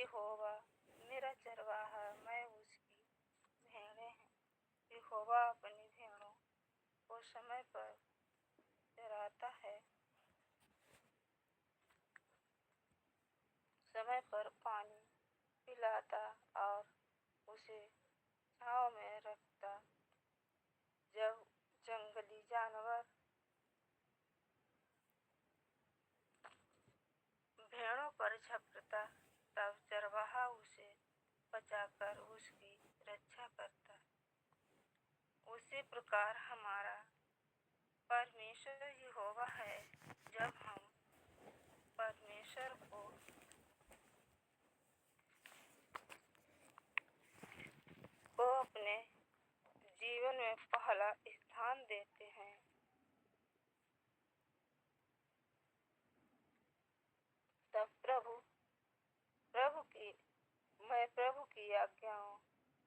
यहोवा मेरा चरवाहा, मैं उसकी भेड़ें हैं। यहोवा अपनी भेड़ों को समय पर चराता है, समय पर पानी पिलाता और उसे छांव में रखता। जब जंगली जानवर भेड़ों पर झपटता, तब चरवाहा उसे बचाकर उसकी रक्षा करता। उसी प्रकार हमारा परमेश्वर यहोवा है। जब हम परमेश्वर को अपने जीवन में पहला स्थान देते हैं, तब प्रभु की आज्ञाओं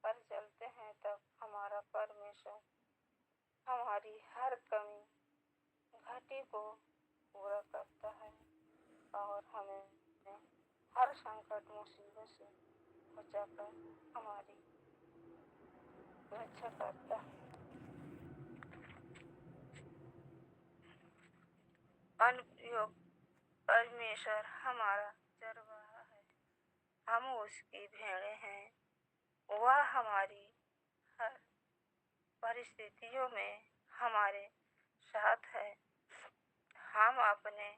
पर चलते हैं, तब हमारा परमेश्वर हमारी हर कमी घटी को पूरा करता है और हमें हर संकट मुसीबत से बचाकर हमारी रक्षा करता है। अनुयोग परमेश्वर हमारा चरवाहा है, हम उसकी भेड़ें हैं। वह हमारी हर परिस्थितियों में हमारे साथ है। हम अपने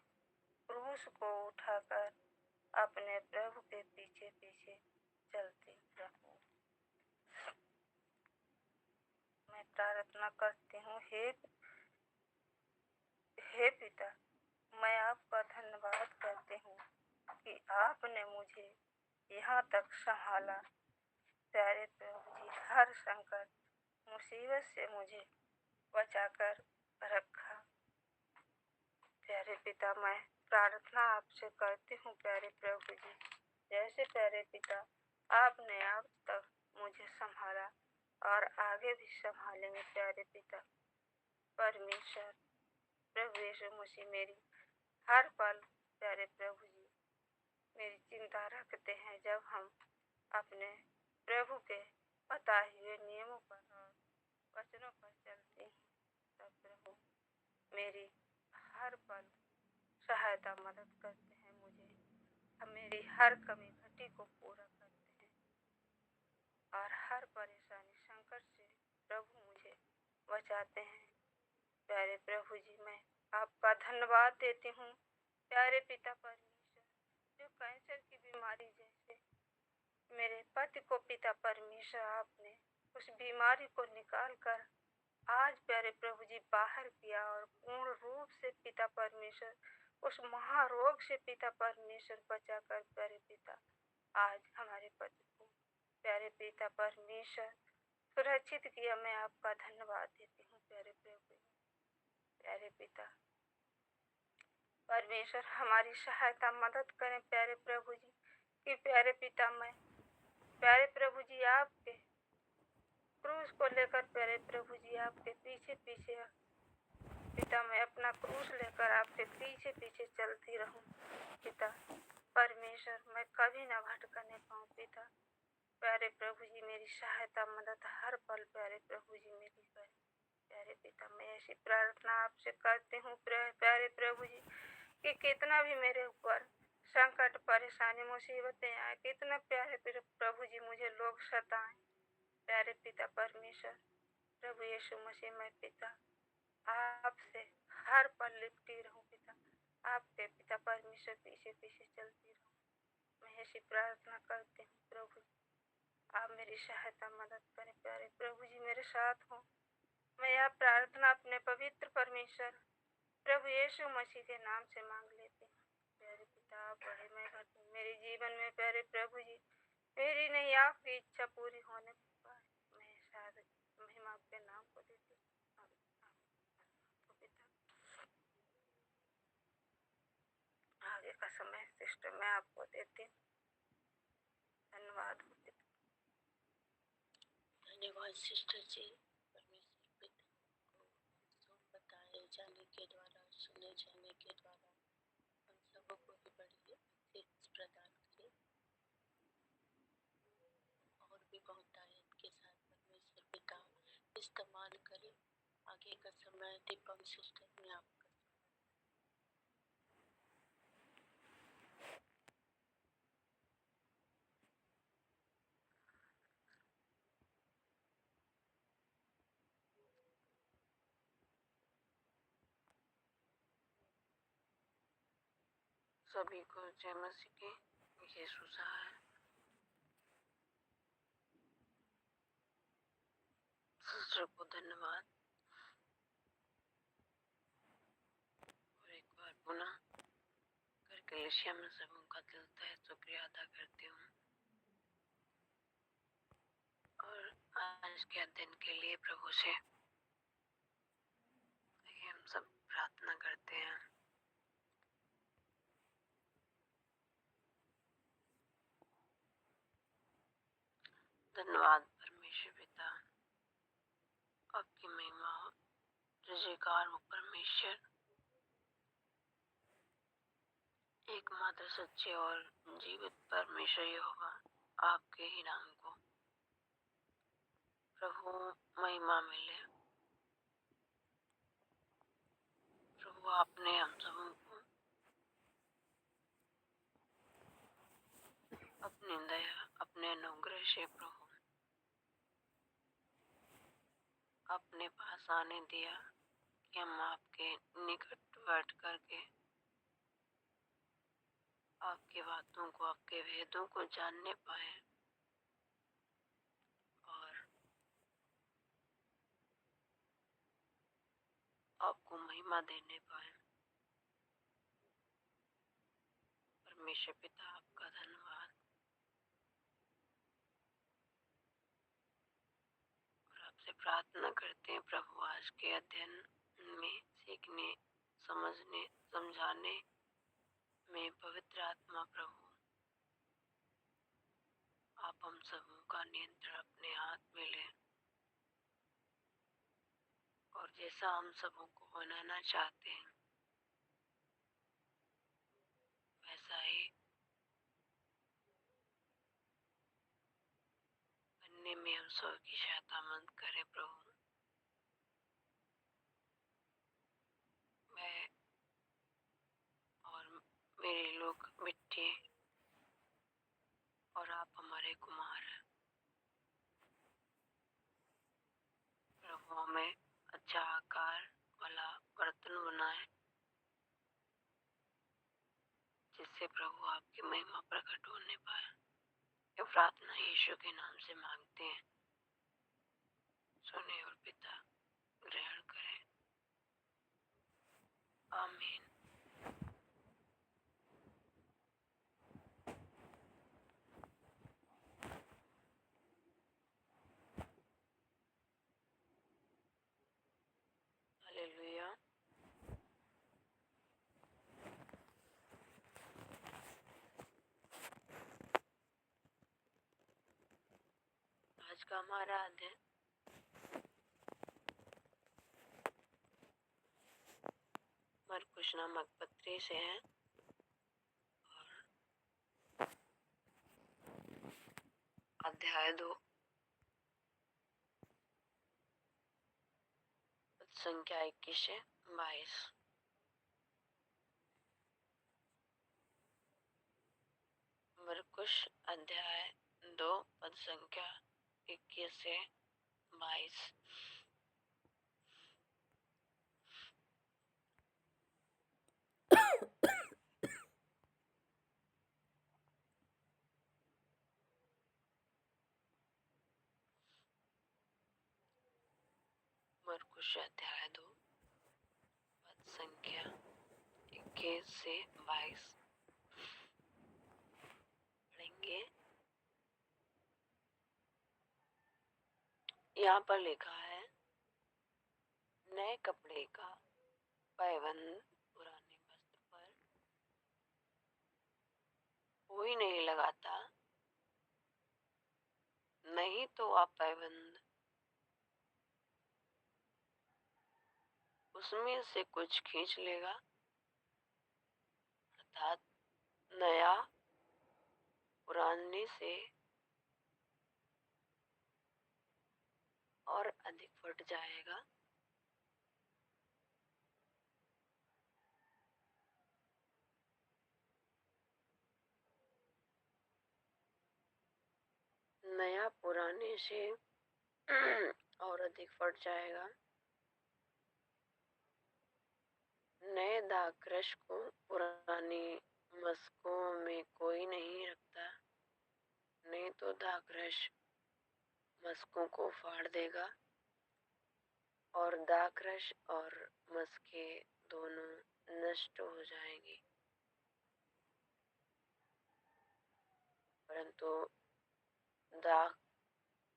क्रूस को उठाकर अपने प्रभु के पीछे पीछे चलते रहूं। मैं प्रार्थना करती हूँ, हे पिता, मैं आपका धन्यवाद करती हूँ कि आपने मुझे यहाँ तक संभाला। प्यारे प्रभु जी, हर संकट मुसीबत से मुझे बचाकर रखा। प्यारे पिता, मैं प्रार्थना आपसे करती हूँ प्यारे प्रभु जी, जैसे प्यारे पिता आपने अब तक मुझे संभाला और आगे भी संभालेंगे। प्यारे पिता परमेश्वर प्रभु यीशु मसीह मेरी हर पल प्यारे प्रभु जी मेरी चिंता रखते हैं। जब हम अपने प्रभु के बताए हुए नियमों पर और वचनों पर चलते हैं, तब प्रभु मेरी हर पल सहायता मदद करते हैं। मेरी हर कमी घटी को पूरा करते हैं और हर परेशानी संकट से प्रभु मुझे बचाते हैं। प्यारे प्रभु जी, मैं आपका धन्यवाद देती हूँ। प्यारे पिता परमेश्वर, जो कैंसर की बीमारी जैसे मेरे पति को पिता परमेश्वर आपने उस बीमारी को निकाल कर आज प्यारे प्रभु जी बाहर किया और पूर्ण रूप से पिता परमेश्वर उस महारोग से पिता परमेश्वर बचाकर प्यारे पिता आज हमारे पति को प्यारे पिता परमेश्वर सुरक्षित किया। मैं आपका धन्यवाद देती हूँ प्यारे प्रभु जी। प्यारे पिता परमेश्वर हमारी सहायता मदद करें प्यारे प्रभु जी कि प्यारे पिता मैं प्यारे प्रभु जी आपके क्रूस को लेकर प्यारे प्रभु जी आपके पीछे पीछे पिता मैं अपना क्रूस लेकर आपके पीछे पीछे चलती रहूं। पिता परमेश्वर मैं कभी ना भटकने पाऊं। पिता प्यारे प्रभु जी मेरी सहायता मदद हर पल प्यारे प्रभु जी मेरी करें। प्यारे पिता मैं ऐसी प्रार्थना आपसे करती हूँ प्यारे प्रभु जी कि कितना भी मेरे ऊपर संकट परेशानी मुसीबतें आए, कितना प्यारे प्रभु जी मुझे लोग सताएं, प्यारे पिता परमेश्वर प्रभु यीशु मसीह मैं पिता आपसे हर पल लिपटी रहूं। पिता आपके पिता परमेश्वर पीछे पीछे चलती रहूं। मैं ऐसी प्रार्थना करती हूँ प्रभु जी, आप मेरी सहायता मदद करें। प्यारे प्रभु जी मेरे साथ हो। मैं यह प्रार्थना अपने पवित्र परमेश्वर प्रभु यीशु मसीह के नाम से मांग लेती हूँ। प्यारे पिता आप बड़े मैं मेरे जीवन में प्यारे प्रभु जी मेरी नहीं आपकी इच्छा पूरी होने पाए, मैं शायद महिमा आपके नाम को देती हूँ। आगे का समय सिस्टम मैं आपको देती हूँ। धन्यवाद धन्यवाद सिस्टर जी। परमेश्वर पिता को बताए जाने के द्वारा सुने जाने के द्वारा हम सबों को भी बड़ी आशीष प्रदान करें। बहुतायत के साथ परमेश्वर पिता इस्तेमाल करे। आगे का समय दीपक सिस्टर ने आपका सभी को जय मसीह की। यीशु है। सिस्टर को धन्यवाद और एक बार पुनः करके लिशिया में सबों का दिल तहे शुक्रिया अदा करती हूँ और आज के दिन के लिए प्रभु से हम सब प्रार्थना करते हैं। धन्यवाद परमेश्वर पिता, आपकी महिमा हो। जयकार हो परमेश्वर, एकमात्र सच्चे और जीवित परमेश्वर यहोवा, आपके ही नाम को प्रभु महिमा मिले। प्रभु आपने हम सबों को अपनी दया अपने अनुग्रह से प्रभु अपने पास आने दिया कि हम आपके निकट बैठ करके आपकी बातों को आपके भेदों को जानने पाए और आपको महिमा देने पाए। परमेश्वर पिता आपका धन्यवाद और आपसे प्रार्थना करते हैं प्रभु आज के अध्ययन में सीखने समझने समझाने में पवित्र आत्मा प्रभु आप हम सबों का नियंत्रण अपने हाथ में ले और जैसा हम सबों को बनाना चाहते हैं वैसा ही बनने में हम सब की सहायता मदद करें प्रभु। मैं और मेरे लोग मिट्टी और आप हमारे कुमार हैं प्रभु। हमें अच्छा आकार वाला बर्तन बनाए जिससे प्रभु आपकी महिमा प्रकट होने पाए। ये प्रार्थना यीशु के नाम से मांगते हैं, सुने और पिता ग्रहण करें। आमीन। हालेलुया। आज का हमारा अध्ययन मरकुश नामक पत्री से है और अध्याय 2 संख्या 21 से 22। मरकुश अध्याय 2 पद संख्या 21 से 22। मरकुश अध्याय 2 पद संख्या 21 से 22 पढ़ेंगे। यहाँ पर लिखा है, नए कपड़े का पैबंद पुराने वस्त्र पर कोई नहीं लगाता, नहीं तो आप पैबंद उसमें से कुछ खींच लेगा, अर्थात नया पुराने से और अधिक फट जाएगा। नया पुराने से और अधिक फट जाएगा। नए दागक्रश को पुरानी मस्कों में कोई नहीं रखता, नहीं तो दागक्रश मस्कों को फाड़ देगा और दागक्रश और मस्कें दोनों नष्ट हो जाएंगी। परंतु दाग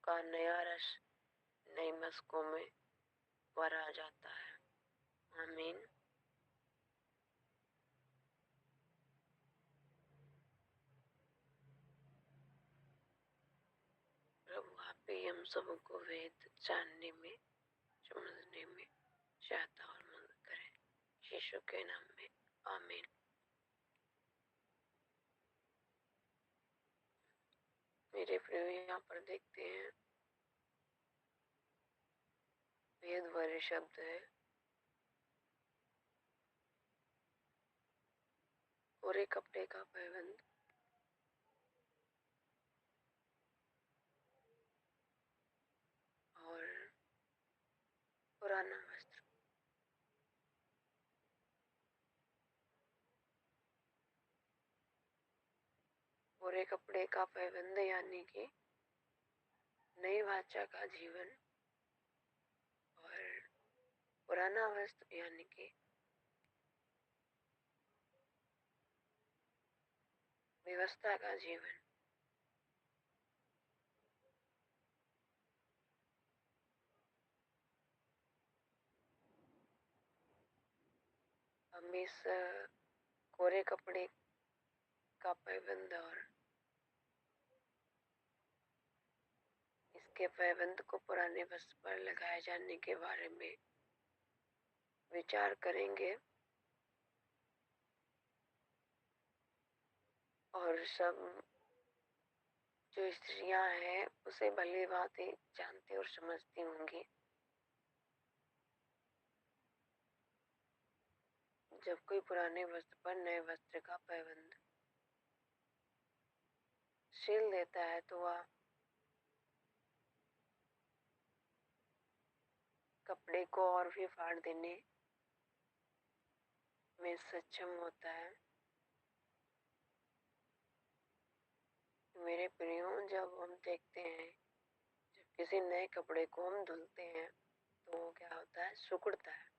का नया रस नई मस्कों में भरा जाता है। आमीन। प्रभु आप ही हम सबको वेद जानने में, समझने में सहायता और मदद करें, यीशु के नाम में आमीन। मेरे प्रिय यहाँ पर देखते हैं वेद भरे शब्द है, कोरे कपड़े का पैबंद, और पुराना वस्त्र। कोरे कपड़े का पैबंद यानी कि नई वाचा का जीवन, और पुराना वस्त्र यानी कि व्यवस्था का जीवन। हम इस कोरे कपड़े का पैबंद और इसके पैबंद को पुराने वस्त्र पर लगाए जाने के बारे में विचार करेंगे। और सब जो स्त्रियां हैं उसे भली भांति जानती और समझती होंगी। जब कोई पुराने वस्त्र पर नए वस्त्र का पैबंद सिल देता है तो वह कपड़े को और भी फाड़ देने में सक्षम होता है। मेरे प्रियो, जब हम देखते हैं जब किसी नए कपड़े को हम धुलते हैं तो वो क्या होता है, सिकुड़ता है।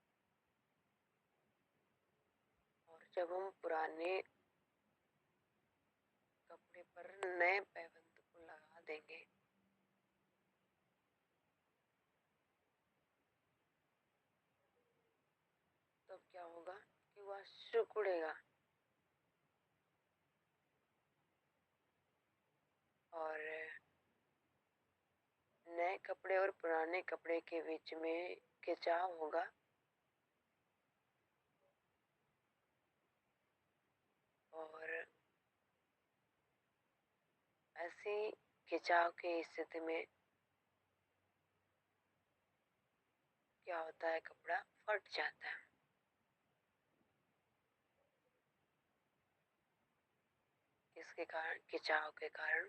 और जब हम पुराने कपड़े पर नए पैबंद को लगा देंगे तब क्या होगा कि वह सिकुड़ेगा। और नए कपड़े और पुराने कपड़े के बीच में खिंचाव होगा। और ऐसी खिंचाव की स्थिति में क्या होता है, कपड़ा फट जाता है। इसके कारण, खिंचाव के कारण।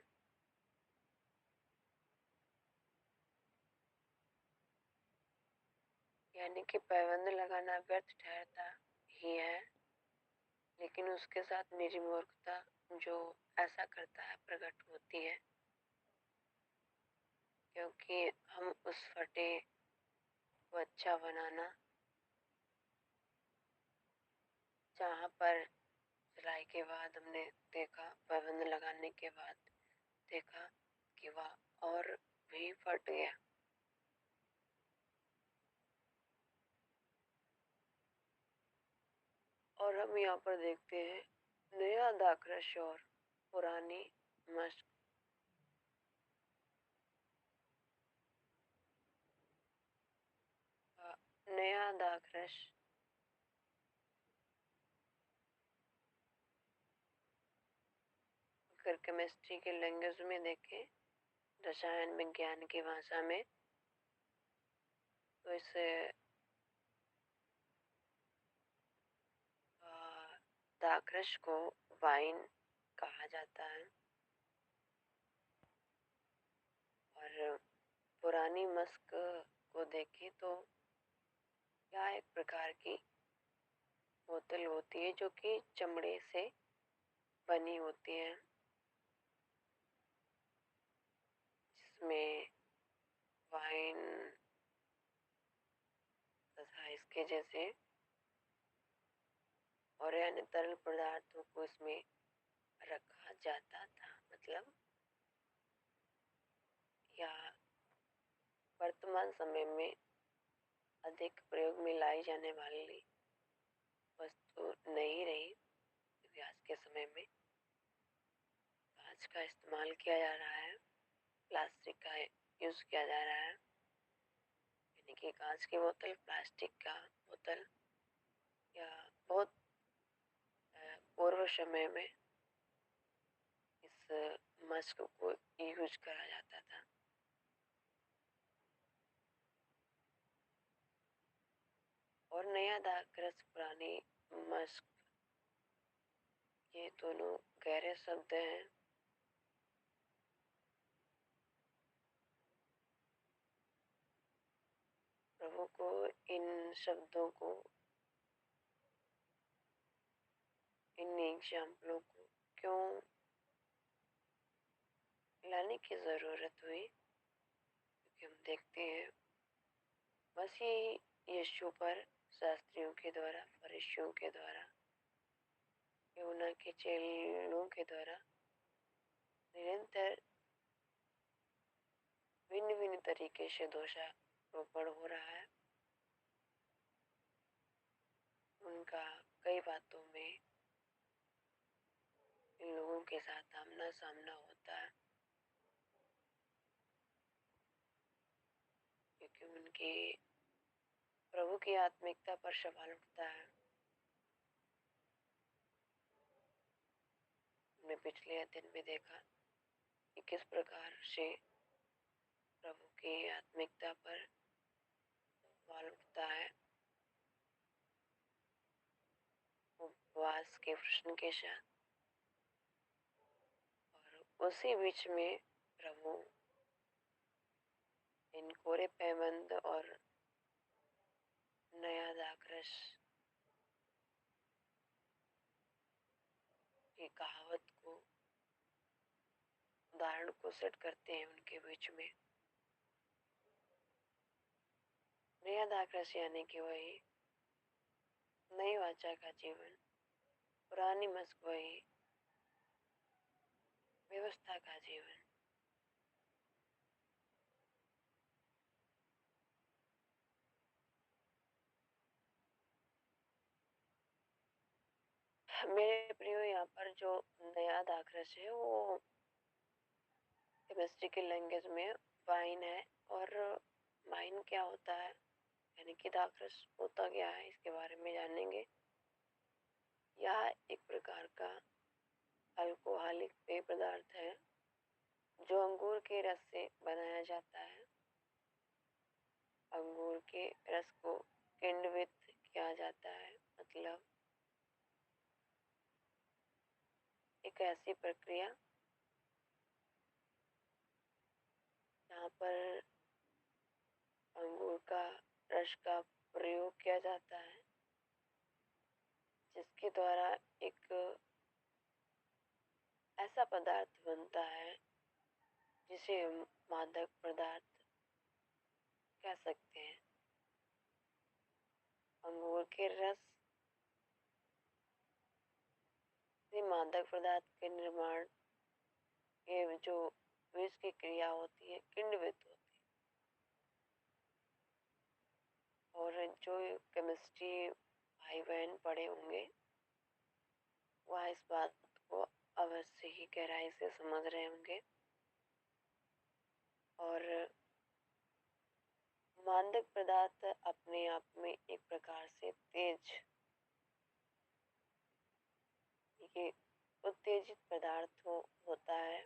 यानी कि पैबंद लगाना व्यर्थ ठहरता ही है, लेकिन उसके साथ मेरी मूर्खता जो ऐसा करता है प्रकट होती है, क्योंकि हम उस फटे को अच्छा बनाना, जहाँ पर सिलाई के बाद हमने देखा, पैबंद लगाने के बाद देखा कि वह और भी फट गया। और हम यहाँ पर देखते हैं नया दागक्रश और पुरानी मस्क। नया दागक्रश अगर केमिस्ट्री के लैंग्वेज में देखें, रसायन विज्ञान की भाषा में, तो इस दाखरस को वाइन कहा जाता है। और पुरानी मस्क को देखें तो यह एक प्रकार की बोतल होती है जो कि चमड़े से बनी होती है, जिसमें वाइन तथा इसके जैसे और अन्य तरल पदार्थों को इसमें रखा जाता था। मतलब यह वर्तमान समय में अधिक प्रयोग में लाई जाने वाली वस्तु नहीं रही, क्योंकि आज के समय में कांच का इस्तेमाल किया जा रहा है, प्लास्टिक का यूज किया जा रहा है। यानी कि कांच की बोतल, प्लास्टिक का बोतल, या बहुत पूर्व समय में इस मस्क को यूज करा जाता था। और नया दाखरस, पुरानी मस्क, ये दोनों गहरे शब्द हैं। प्रभु को इन शब्दों को, इन एग्जाम्पलों को क्यों लाने की जरूरत हुई? क्योंकि हम देखते हैं मसीह यीशु पर शास्त्रियों के द्वारा, फरीसियों के द्वारा, यूना के चेलों के द्वारा निरंतर भिन्न भिन्न तरीके से दोषारोपण हो रहा है। उनका कई बातों में इन लोगों के साथ आमना सामना होता है, क्योंकि उनके प्रभु की आत्मिकता पर सवाल उठता है। हमने पिछले अध्ययन में देखा कि किस प्रकार से प्रभु की आत्मिकता पर सवाल उठता है उपवास के प्रश्न के साथ। और उसी बीच में प्रभु इन कोरे पैबंद और नया दाखरस की कहावत को, उदाहरण को सेट करते हैं उनके बीच में। नया दाखरस यानी कि वही नई वाचा का जीवन, पुरानी मस्क वही व्यवस्था का जीवन। मेरे प्रियो, यहाँ पर जो नया दाखरस है वो केमिस्ट्री के लैंग्वेज में वाइन है। और वाइन क्या होता है, यानी कि दाखरस होता क्या है, इसके बारे में जानेंगे। यह एक प्रकार का अल्कोहलिक पेय पदार्थ है जो अंगूर के रस से बनाया जाता है। अंगूर के रस को किण्वित किया जाता है, मतलब एक ऐसी प्रक्रिया जहाँ पर अंगूर का रस का प्रयोग किया जाता है, जिसके द्वारा एक ऐसा पदार्थ बनता है जिसे हम मादक पदार्थ कह सकते हैं। अंगूर के रस से मादक पदार्थ के निर्माण के जो बीज की क्रिया होती है, किण्वित होती है। और जो केमिस्ट्री भाई बहन पढ़े होंगे वह इस बात को अवश्य ही गहराई से समझ रहे होंगे। और मादक पदार्थ अपने आप में एक प्रकार से तेज, ये उत्तेजित पदार्थ होता है।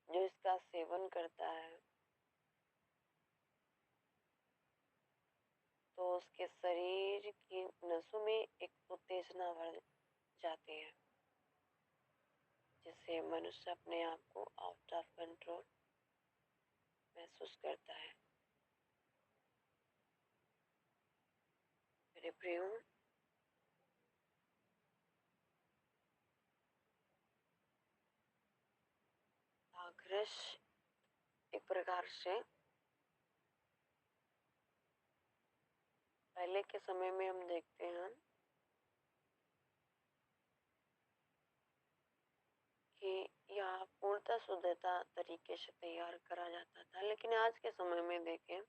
जो इसका सेवन करता है आपके शरीर की नसों में एक उत्तेजना बढ़ जाती है, जिससे मनुष्य अपने आप को आउट ऑफ कंट्रोल महसूस करता है। मेरे प्रियो, आग्रह एक प्रकार से पहले के समय में हम देखते हैं कि यह पूर्णतः शुद्धता तरीके से तैयार करा जाता था, लेकिन आज के समय में देखें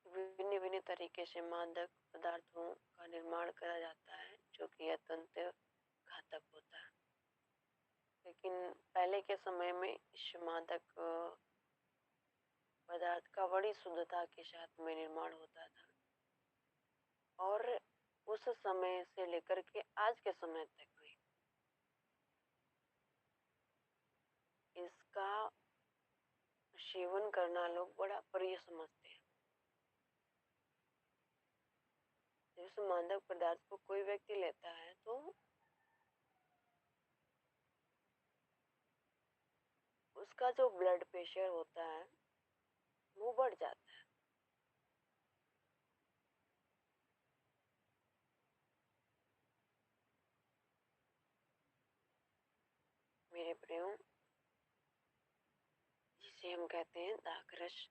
विभिन्न विभिन्न तरीके से मादक पदार्थों का निर्माण करा जाता है, जो कि अत्यंत घातक होता है। लेकिन पहले के समय में इस मादक पदार्थ का बड़ी शुद्धता के साथ में निर्माण होता था, और उस समय से लेकर के आज के समय तक में इसका सेवन करना लोग बड़ा प्रिय समझते हैं। जब उस मादक पदार्थ को कोई व्यक्ति लेता है तो उसका जो ब्लड प्रेशर होता है वो बढ़ जाता है। मेरे प्रियो, जिसे हम कहते हैं दाखरस,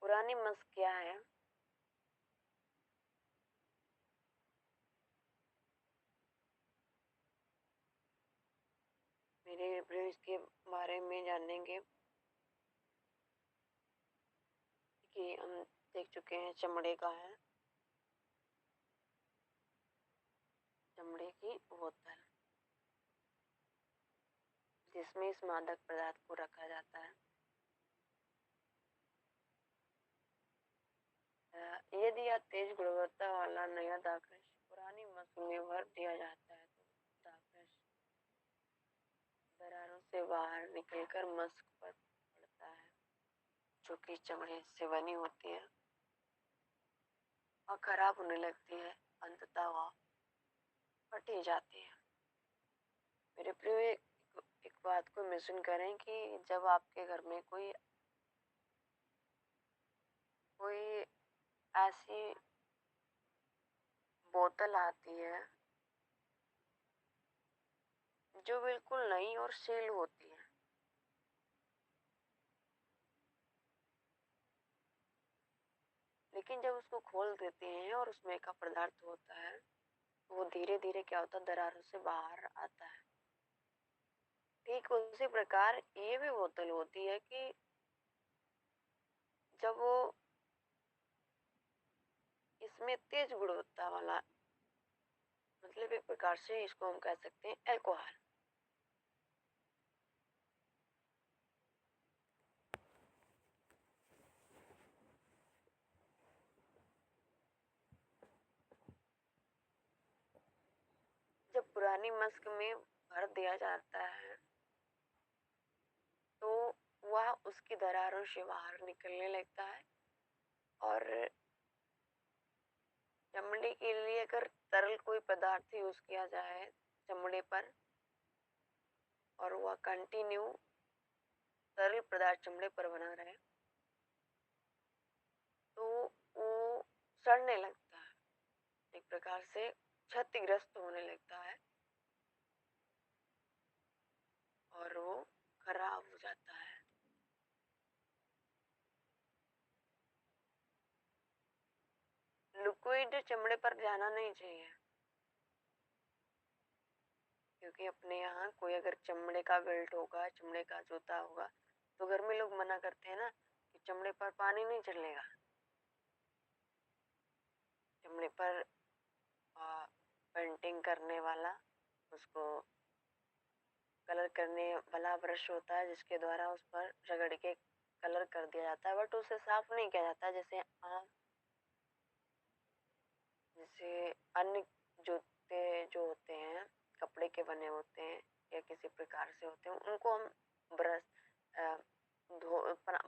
पुरानी मस्क क्या है? मेरे प्रियो, इसके बारे में जानेंगे कि हम देख चुके हैं चमड़े का है, चमड़े की बोतल जिसमें इस मादक पदार्थ को रखा जाता है। यदि यह तेज गुणवत्ता वाला नया दाखरस पुरानी मस्क में भर दिया जाता है तो दाखरस दरारों से बाहर निकलकर मस्क पर पड़ता है, जो कि चमड़े से बनी होती है और खराब होने लगती है, अंततः वह फट ही जाती है। मेरे प्रिय, एक बात को मेंशन करें कि जब आपके घर में कोई ऐसी बोतल आती है जो बिल्कुल नई और सील होती है, लेकिन जब उसको खोल देते हैं और उसमें का पदार्थ होता है तो वो धीरे धीरे क्या होता है, दरारों से बाहर आता है। ठीक उसी प्रकार ये भी बोतल होती है कि जब वो इसमें तेज गुणवत्ता वाला, मतलब एक प्रकार से इसको हम कह सकते हैं अल्कोहल, जब पुरानी मस्क में भर दिया जाता है तो वह उसकी दरारों से बाहर निकलने लगता है, और चमड़े के लिए अगर तरल कोई पदार्थ यूज किया जाए चमड़े पर और वह कंटिन्यू तरल पदार्थ चमड़े पर बना रहे तो वो सड़ने लगता है, एक प्रकार से क्षतिग्रस्त होने लगता है और वो खराब हो जाता है। लिक्विड चमड़े पर जाना नहीं चाहिए, क्योंकि अपने यहाँ कोई अगर चमड़े का बेल्ट होगा, चमड़े का जूता होगा, तो घर में लोग मना करते हैं ना कि चमड़े पर पानी नहीं चलेगा। चमड़े पर पेंटिंग करने वाला, उसको कलर करने वाला ब्रश होता है जिसके द्वारा उस पर रगड़ के कलर कर दिया जाता है, बट उसे साफ नहीं किया जाता। जैसे अन्य जूते जो होते हैं कपड़े के बने होते हैं या किसी प्रकार से होते हैं, उनको हम ब्रश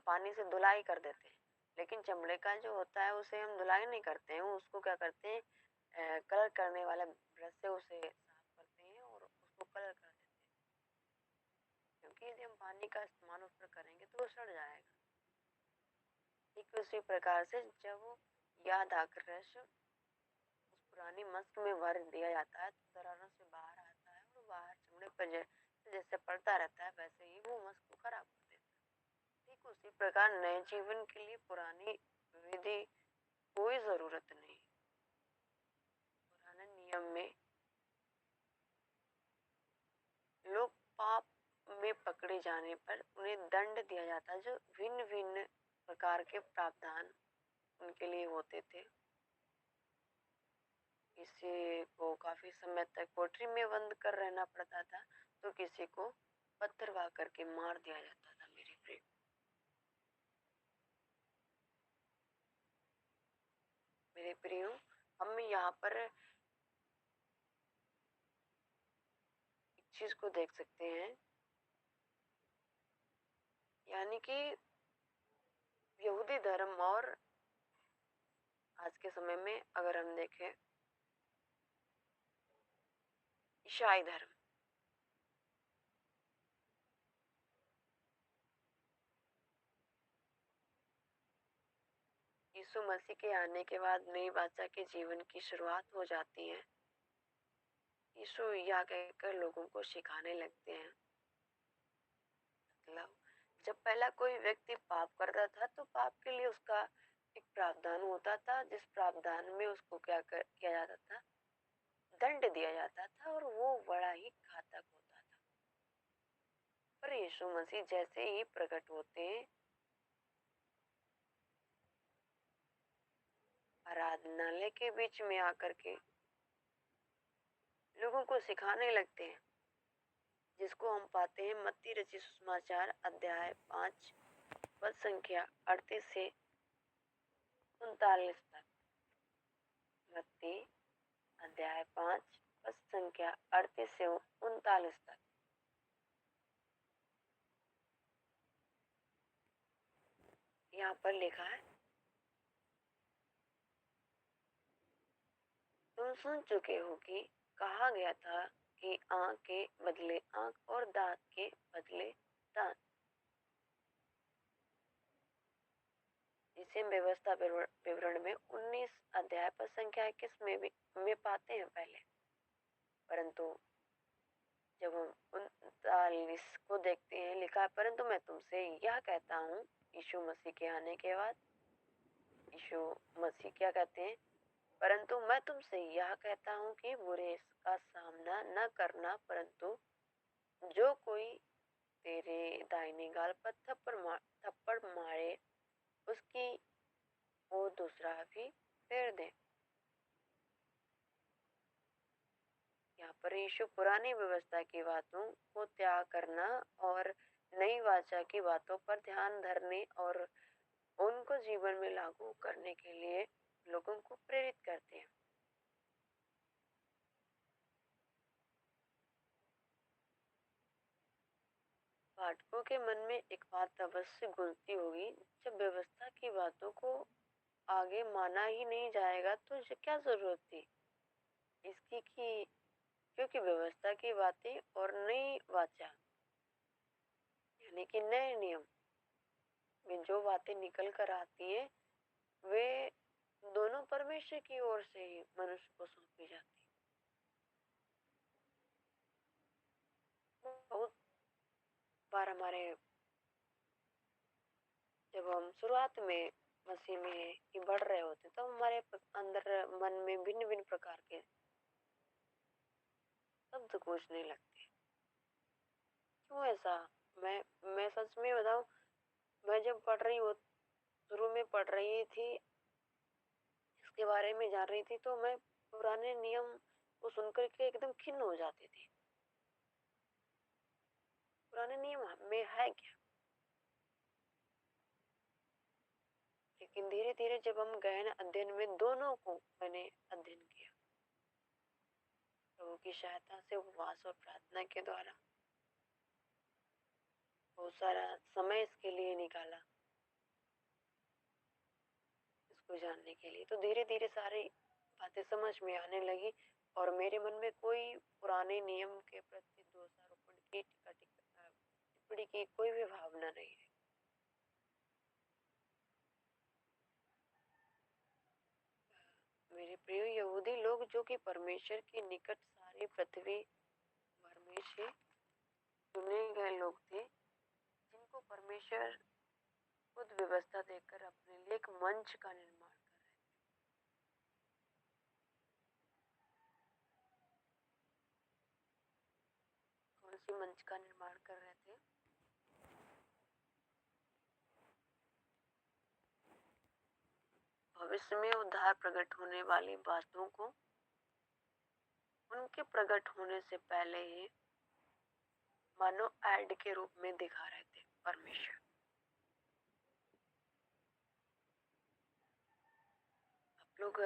पानी से धुलाई कर देते हैं। लेकिन चमड़े का जो होता है उसे हम धुलाई नहीं करते हैं, उसको क्या करते हैं, कलर करने वाले ब्रश से उसे साफ करते हैं और उसको कलर कर देते हैं, क्योंकि यदि हम पानी का इस्तेमाल उस पर करेंगे तो वो सड़ जाएगा। ठीक उसी प्रकार से जब याद आक्रश उस पुरानी मस्क में भर दिया जाता है तो दरारों से बाहर आता है और बाहर चमड़े पर जैसे पड़ता रहता है, वैसे ही वो मस्क को खराब कर देता है। ठीक उसी प्रकार नए जीवन के लिए पुरानी विधि कोई जरूरत नहीं। पुराने नियम में लोग पाप में पकड़े जाने पर उन्हें दंड दिया जाता, जो भिन्न भिन्न प्रकार के प्रावधान उनके लिए होते थे। किसी को काफी समय तक कोठरी में बंद कर रहना पड़ता था, तो किसी को पत्थरवा करके मार दिया जाता था। मेरे प्रिय, मेरे प्रियो, हम यहाँ पर एक चीज को देख सकते हैं, यानी कि यहूदी धर्म और आज के समय में अगर हम देखें ईसाई धर्म, यीशु मसीह के आने के बाद नई वाचा के जीवन की शुरुआत हो जाती है। यीशु यह कहकर लोगों को सिखाने लगते हैं, मतलब जब पहला कोई व्यक्ति पाप करता था तो पाप के लिए उसका एक प्रावधान होता था, जिस प्रावधान में उसको किया जाता था, दंड दिया जाता था और वो बड़ा ही घातक होता था। पर यीशु मसीह जैसे ही प्रकट होते हैं, आराधनालय के बीच में आकर के लोगों को सिखाने लगते हैं, जिसको हम पाते हैं मत्ती रचित सुसमाचार अध्याय 5 पद संख्या 38 से 39 तक। मत्ती अध्याय 5 पद संख्या 38 से 39 तक। यहाँ पर लिखा है, तुम सुन चुके हो कि कहा गया था कि आंख के बदले आंख और दांत के बदले दांत। इसे व्यवस्था विवरण में 19 अध्याय पर संख्या 21 में पाते हैं पहले। परंतु जब हम 39 को देखते हैं, लिखा है, परंतु मैं तुमसे यह कहता हूँ, यीशु मसीह के आने के बाद यीशु मसीह क्या कहते हैं, परंतु मैं तुमसे यह कहता हूँ कि बुरे का सामना न करना, परंतु जो कोई तेरे दाहिने गाल पर थप्पड़ मारे उसकी वो दूसरा भी फेर दे। यहाँ पर यीशु पुरानी व्यवस्था की बातों को त्याग करना और नई वाचा की बातों पर ध्यान धरने और उनको जीवन में लागू करने के लिए लोगों को प्रेरित करते हैं। पाठकों के मन में एक बात अवश्य गूंजती होगी, जब व्यवस्था की बातों को आगे माना ही नहीं जाएगा तो क्या जरूरत थी इसकी, कि क्योंकि व्यवस्था की बातें और नई वाचा यानी कि नए नियम में जो बातें निकल कर आती है, वे दोनों परमेश्वर की ओर से ही मनुष्य को सौंपी जाती है। बहुत बार हमारे, जब हम शुरुआत में मसीह में ही बढ़ रहे होते तो हमारे अंदर मन में भिन्न भिन्न प्रकार के शब्द गूंजने लगते। क्यों ऐसा? मैं सच में बताऊं, मैं जब पढ़ रही हूँ, शुरू में पढ़ रही थी, इसके बारे में जान रही थी, तो मैं पुराने नियम को सुनकर के एकदम खिन्न हो जाती थी। पुराने नियम में है क्या? लेकिन धीरे धीरे जब हम गहन अध्ययन में दोनों को मैंने अध्ययन किया, प्रभु की सहायता से उपवास और प्रार्थना के द्वारा बहुत सारा समय इसके लिए निकाला, इसको जानने के लिए। तो धीरे धीरे सारी बातें समझ में आने लगी और मेरे मन में कोई पुराने नियम के प्रति दोषारोपण की टिप्पणी की कोई भी भावना नहीं है। मेरे प्रिय यहूदी लोग, जो कि परमेश्वर के निकट सारी पृथ्वी भर में से चुने गए लोग थे, जिनको परमेश्वर खुद व्यवस्था देकर अपने लिए एक मंच का निर्माण कर रहे थे। कौन सी मंच का निर्माण कर रहे थे? भविष्य में उद्धार प्रकट होने वाली बातों को उनके प्रकट होने से पहले ही मानो ऐड के रूप में दिखा रहे थे परमेश्वर। आप लोग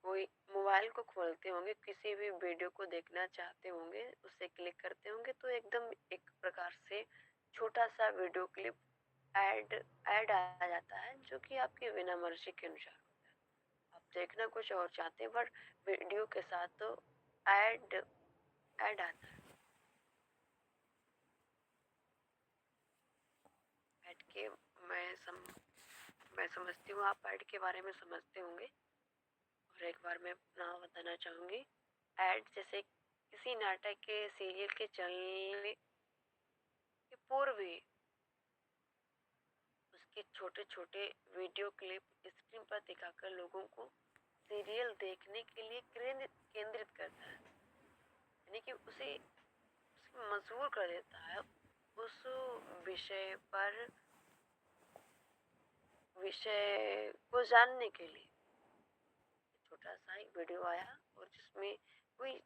कोई मोबाइल को खोलते होंगे, किसी भी वीडियो को देखना चाहते होंगे, उसे क्लिक करते होंगे तो एकदम एक प्रकार से छोटा सा वीडियो क्लिप ऐड ऐड आ जाता है, जो कि आपकी बिना मर्जी के अनुसार होता है। आप देखना कुछ और चाहते हैं, बट वीडियो के साथ तो ऐड ऐड आता है। ऐड के मैं समझती हूँ, आप ऐड के बारे में समझते होंगे। और एक बार मैं अपना बताना चाहूंगी। ऐड जैसे किसी नाटक के सीरियल के चलने के पूर्व ही उसके छोटे छोटे वीडियो क्लिप स्क्रीन पर दिखाकर लोगों को सीरियल देखने के लिए केंद्रित करता है, यानी कि उसे मजबूर कर देता है उस विषय को जानने के लिए। छोटा सा एक वीडियो आया और जिसमें कोई,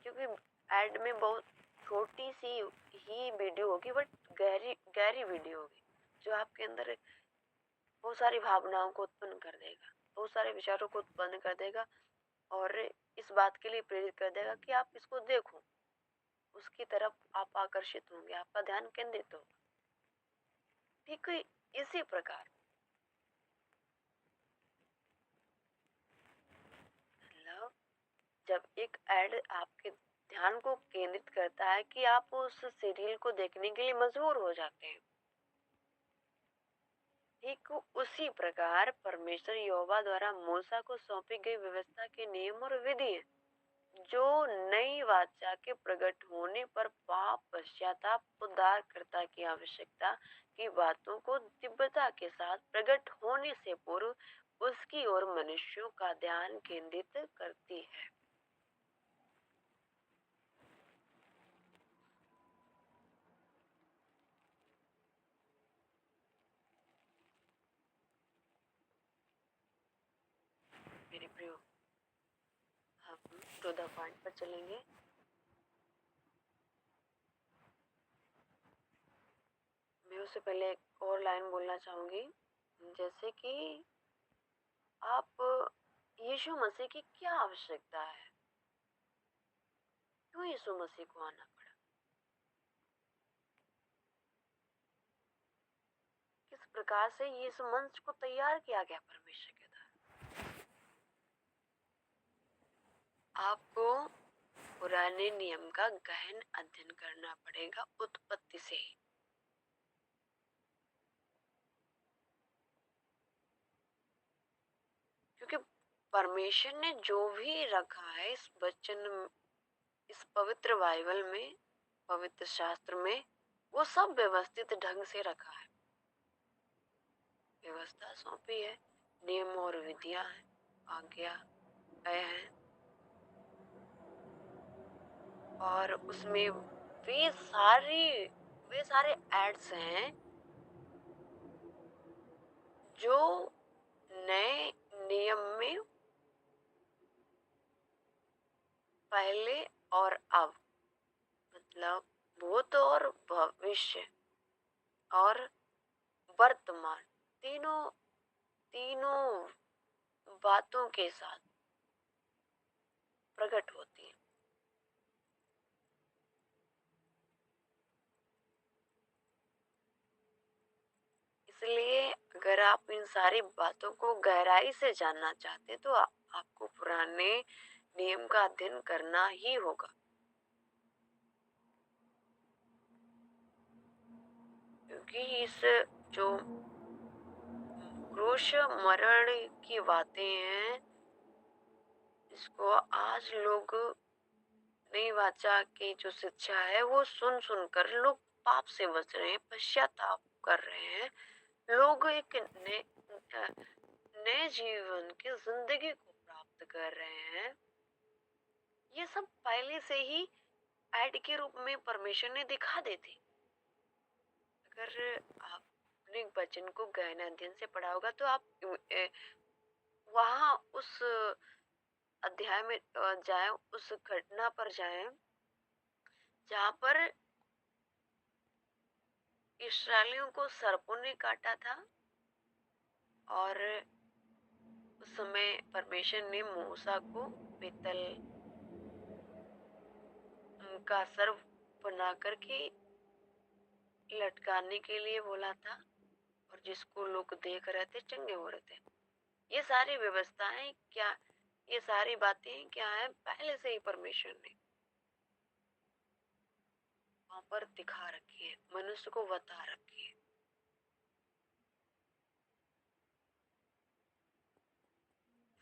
क्योंकि ऐड में बहुत छोटी सी ही वीडियो होगी, बट गहरी वीडियो होगी, जो आपके अंदर बहुत सारी भावनाओं को उत्पन्न कर देगा, बहुत सारे विचारों को उत्पन्न कर देगा और इस बात के लिए प्रेरित कर देगा कि आप इसको देखो, उसकी तरफ आप आकर्षित होंगे, आपका ध्यान केंद्रित होगा। ठीक इसी प्रकार मतलब जब एक ऐड आपके ध्यान को केंद्रित करता है कि आप उस सीरियल को देखने के लिए मजबूर हो जाते हैं, ठीक उसी प्रकार परमेश्वर यहोवा द्वारा मूसा को सौंपी गई व्यवस्था के नियम और विधि है, जो नई वाचा के प्रकट होने पर पाप, पश्चाताप, उद्धारकर्ता की आवश्यकता की बातों को दिव्यता के साथ प्रकट होने से पूर्व उसकी ओर मनुष्यों का ध्यान केंद्रित करती है। मेरे प्रियो, हम टू द पॉइंट पर चलेंगे। मैं उससे पहले एक और लाइन बोलना चाहूंगी, जैसे कि आप यीशु मसीह की क्या आवश्यकता है, क्यों यीशु मसीह को आना पड़ा, किस प्रकार से ये इस मंच को तैयार किया गया परमेश्वर के द्वारा। आपको पुराने नियम का गहन अध्ययन करना पड़ेगा उत्पत्ति से ही। क्योंकि परमेश्वर ने जो भी रखा है इस पवित्र बाइबल में, पवित्र शास्त्र में, वो सब व्यवस्थित ढंग से रखा है। व्यवस्था सौंपी है, नियम और विधियां हैं, आज्ञा हैं, और उसमें वे सारे एड्स हैं जो नए नियम में पहले और अब, मतलब भूत और भविष्य और वर्तमान, तीनों बातों के साथ प्रकट होती है। इसलिए अगर आप इन सारी बातों को गहराई से जानना चाहते तो आपको पुराने नियम का अध्ययन करना ही होगा, क्योंकि इस जो क्रूश मरण की बातें हैं, इसको आज लोग नई वाचा की जो शिक्षा है वो सुन सुनकर लोग पाप से बच रहे हैं, पश्चाताप कर रहे हैं। लोग एक नए जीवन की जिंदगी को प्राप्त कर रहे हैं। ये सब पहले से ही ऐड के रूप में परमेश्वर ने दिखा देते। अगर आपने वचन को गहन अध्ययन से पढ़ा होगा तो आप वहां उस अध्याय में जाएं, उस घटना पर जाएं जहां पर इस्राएलियों को सर्पों ने काटा था और उस समय परमेश्वर ने मूसा को पीतल का सर्प बना करके लटकाने के लिए बोला था और जिसको लोग देख रहे थे चंगे हो रहे थे। ये सारी व्यवस्थाएं क्या, ये सारी बातें क्या है, पहले से ही परमेश्वर ने वहां पर दिखा रखी है, मनुष्य को बता रखी है।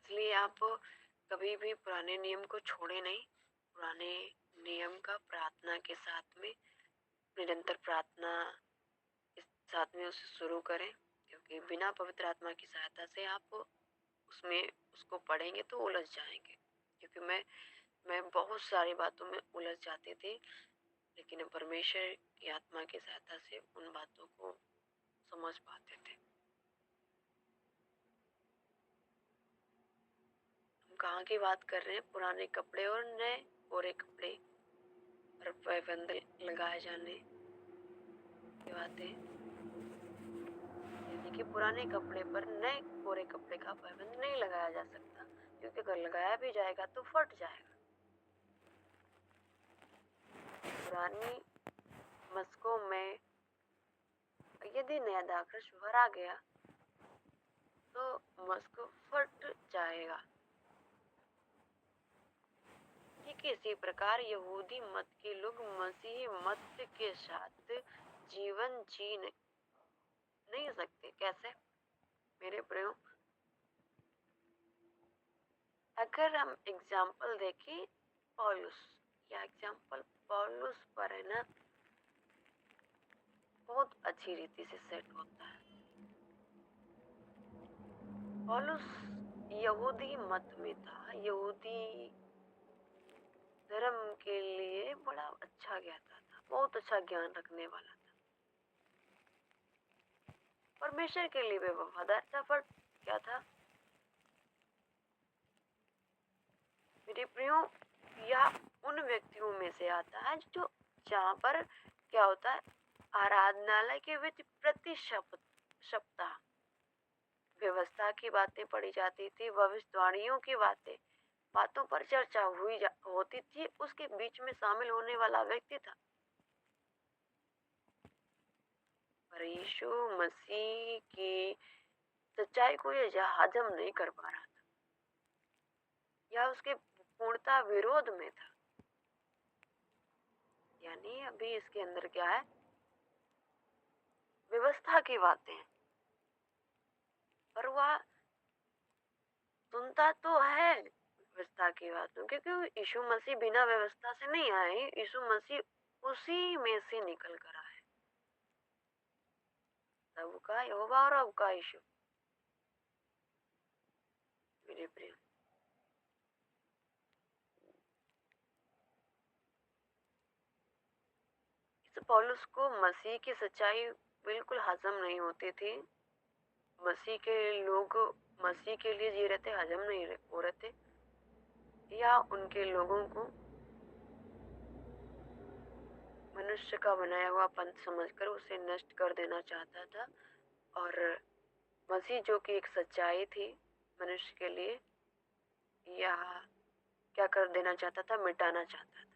इसलिए आप कभी भी पुराने नियम को छोड़े नहीं। पुराने नियम का प्रार्थना के साथ में निरंतर प्रार्थना के साथ में उसे शुरू करें, क्योंकि बिना पवित्र आत्मा की सहायता से आप उसमें उसको पढ़ेंगे तो उलझ जाएंगे। क्योंकि मैं बहुत सारी बातों में उलझ जाती थी, लेकिन परमेश्वर की आत्मा की सहायता से उन बातों को समझ पाते थे। हम कहाँ की बात कर रहे हैं? पुराने कपड़े और नए कोरे कपड़े पर पाबंद लगाए जाने की बातें, यानी कि पुराने कपड़े पर नए कोरे कपड़े का पाबंद नहीं लगाया जा सकता, क्योंकि अगर लगाया भी जाएगा तो फट जाएगा। पुरानी मस्कों में यदि नया दाखरस भरा गया तो मस्क फट जाएगा। ठीक इसी प्रकार यहूदी मत के लोग मसीही मत के साथ जीवन जी नहीं सकते। कैसे मेरे प्रियो? अगर हम एग्जाम्पल देखें पौलुस, या एग्जाम्पल पौलुस पर है ना, बहुत अच्छी रीति से सेट होता है। पौलुस यहूदी मत में था, यहूदी धर्म के लिए बड़ा अच्छा ज्ञाता था, बहुत अच्छा ज्ञान रखने वाला था, परमेश्वर के लिए भी वफादार था। पर क्या था मेरे प्रियो, यह उन व्यक्तियों में से आता है जो जहाँ पर क्या होता है, आराधनालय के विच प्रति सप्ताह व्यवस्था की बातें पढ़ी जाती थी, भविष्यवाणियों की बातों पर चर्चा होती थी, उसके बीच में शामिल होने वाला व्यक्ति था। पर यीशु मसीह की सच्चाई को यह हजम नहीं कर पा रहा था, यह उसके पूर्णता विरोध में था। यानी अभी इसके अंदर क्या है, व्यवस्था की बातें, पर वह सुनता तो है व्यवस्था की बातों, क्योंकि यीशु मसीह बिना व्यवस्था से नहीं आए, यीशु मसीह उसी में से निकल कर आए। सबका यहोवा और अबका यीशु। मेरे प्रिय, इस पौलुस को मसीह की सच्चाई बिल्कुल हजम नहीं होती थी। मसीह के लोग मसीह के लिए जी रहे थे, हजम नहीं हो रहे थे, या उनके लोगों को मनुष्य का बनाया हुआ पंथ समझकर उसे नष्ट कर देना चाहता था। और मसीह जो कि एक सच्चाई थी मनुष्य के लिए, या क्या कर देना चाहता था, मिटाना चाहता था,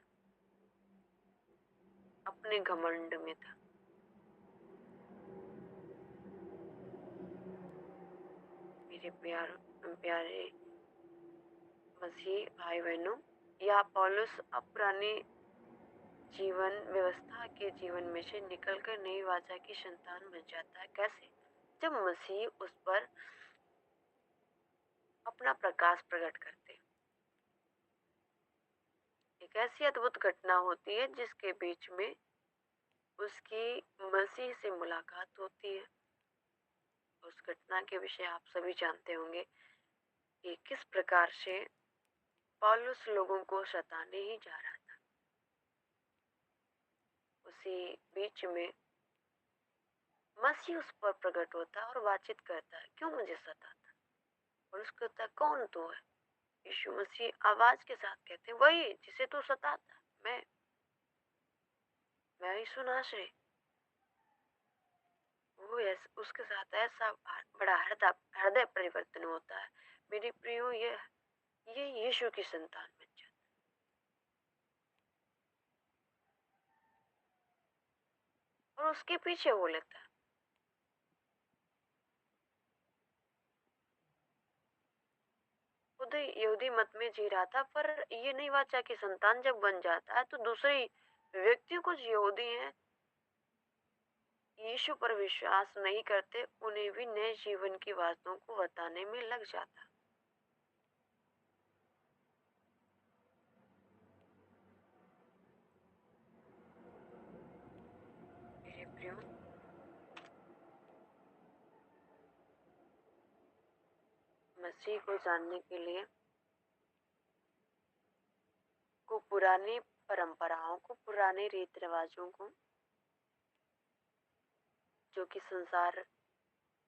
अपने घमंड में था। मेरे प्यारे मसीह भाई बहनों, या पौलुस अब पुरानी जीवन व्यवस्था के जीवन में से निकलकर नई वाचा की संतान बन जाता है। कैसे? जब मसीह उस पर अपना प्रकाश प्रकट करते हैं। एक ऐसी अद्भुत घटना होती है जिसके बीच में उसकी मसीह से मुलाकात होती है। उस घटना के विषय आप सभी जानते होंगे कि किस प्रकार से पौलुस लोगों को सताने ही जा रहा था। उसी बीच में मसीह उस पर प्रकट होता है और बातचीत करता है, क्यों मुझे सताता? और उसको कहता है, कौन तू है? यीशु मसीह आवाज के साथ कहते हैं, वही जिसे तू सताता, मैं यीशु नासरी। वो उसके साथ ऐसा बड़ा हृदय परिवर्तन होता है। मेरी प्रियो, ये यीशु की संतान बन जाता है और उसके पीछे वो लेता है। खुद यहूदी मत में जी रहा था, पर ये नहीं वाचा की संतान जब बन जाता है तो दूसरे व्यक्तियों कुछ यहूदी हैं यीशु पर विश्वास नहीं करते, उन्हें भी नए जीवन की बातों को बताने में लग जाता। मेरे प्रियो, मसीह को जानने के लिए को पुरानी परंपराओं को, पुराने रीति रिवाजों को, जो कि संसार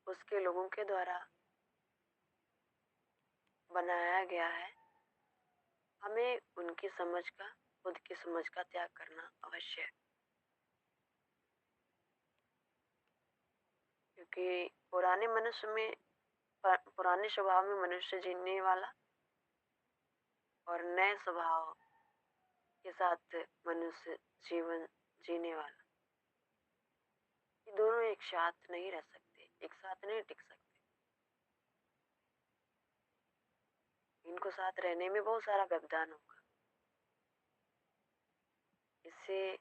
उसके लोगों के द्वारा बनाया गया है, हमें उनकी समझ का, खुद की समझ का त्याग करना अवश्य है। क्योंकि पुराने स्वभाव में मनुष्य जीने वाला और नए स्वभाव के साथ मनुष्य जीवन जीने वाला, ये दोनों एक साथ नहीं रह सकते, एक साथ नहीं टिक सकते। इनको साथ रहने में बहुत सारा व्यवधान होगा। इससे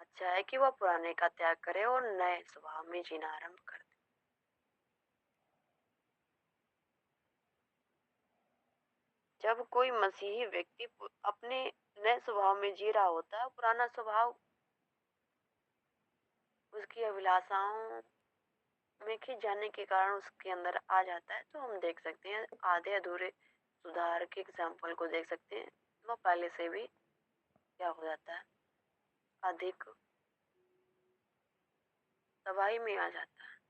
अच्छा है कि वह पुराने का त्याग करे और नए स्वभाव में जीना आरंभ कर दे। जब कोई मसीही व्यक्ति अपने नए स्वभाव में जी रहा होता है, पुराना स्वभाव उसकी अभिलाषाओं में खिंच जाने के कारण उसके अंदर आ जाता है, तो हम देख सकते हैं आधे अधूरे सुधार के एग्जाम्पल को देख सकते हैं। वो पहले से भी क्या हो जाता है, अधिक तबाही में आ जाता है।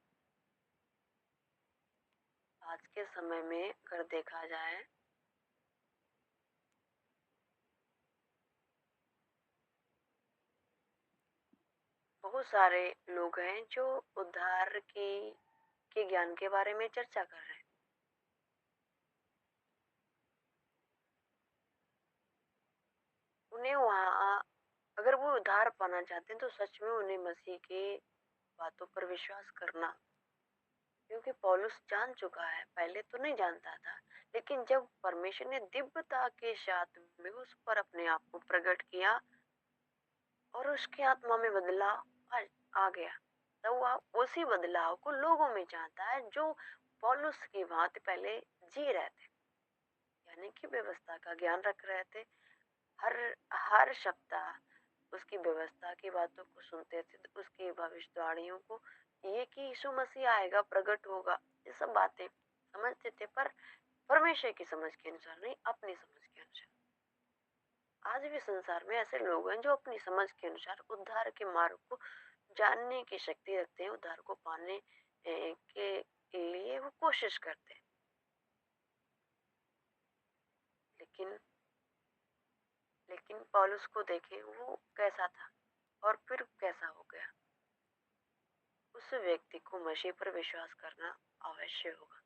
आज के समय में अगर देखा जाए बहुत सारे लोग हैं जो उद्धार के ज्ञान के बारे में चर्चा कर रहे हैं। उन्हें वहाँ, अगर वो उद्धार पाना चाहते हैं तो सच में उन्हें मसीह के बातों पर विश्वास करना, क्योंकि पौलुस जान चुका है, पहले तो नहीं जानता था, लेकिन जब परमेश्वर ने दिव्यता के साथ में उस पर अपने आप को प्रकट किया और उसकी आत्मा में बदलाव आ गया, तो वह उसी बदलाव को लोगों में चाहता है जो पौलुस की भांति पहले जी रहे थे, यानी कि व्यवस्था का ज्ञान रख रहे थे। हर हर सप्ताह उसकी व्यवस्था की बातों को सुनते थे, उसकी भविष्यवाणियों को, ये कि यीशु मसीह आएगा, प्रकट होगा, ये सब बातें समझते थे, पर परमेश्वर की समझ के अनुसार नहीं, अपनी समझ के अनुसार। आज भी संसार में ऐसे लोग हैं जो अपनी समझ के अनुसार उद्धार के मार्ग को जानने की शक्ति रखते हैं, उद्धार को पाने के लिए वो कोशिश करते हैं, लेकिन पौलुस को देखें, वो कैसा था और फिर कैसा हो गया। उस व्यक्ति को मसीह पर विश्वास करना अवश्य होगा।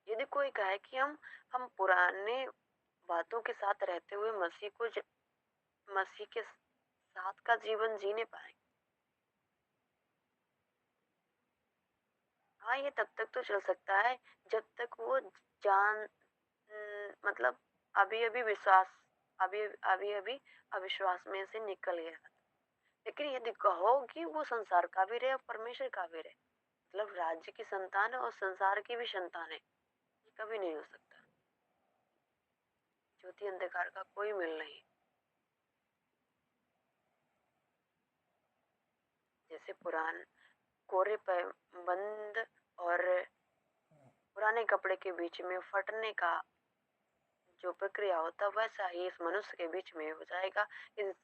यदि कोई कहे कि हम पुराने बातों के साथ रहते हुए मसीह के साथ का जीवन जीने पाएंगे, हाँ, ये तब तक तो चल सकता है जब तक वो जान मतलब अभी-अभी विश्वास अभी-अभी अविश्वास में से निकल गया। लेकिन यदि कहो कि वो संसार का भी रहे और परमेश्वर का भी रहे, मतलब राज्य की संतान है और संसार की भी संतान है, ये कभी नहीं हो सकता। ज्योति अंधकार का कोई मेल नहीं। जैसे कोरे बंद और पुराने कपड़े के बीच में फटने का जो प्रक्रिया होता है, वैसा ही इस मनुष्य के बीच में हो जाएगा। इस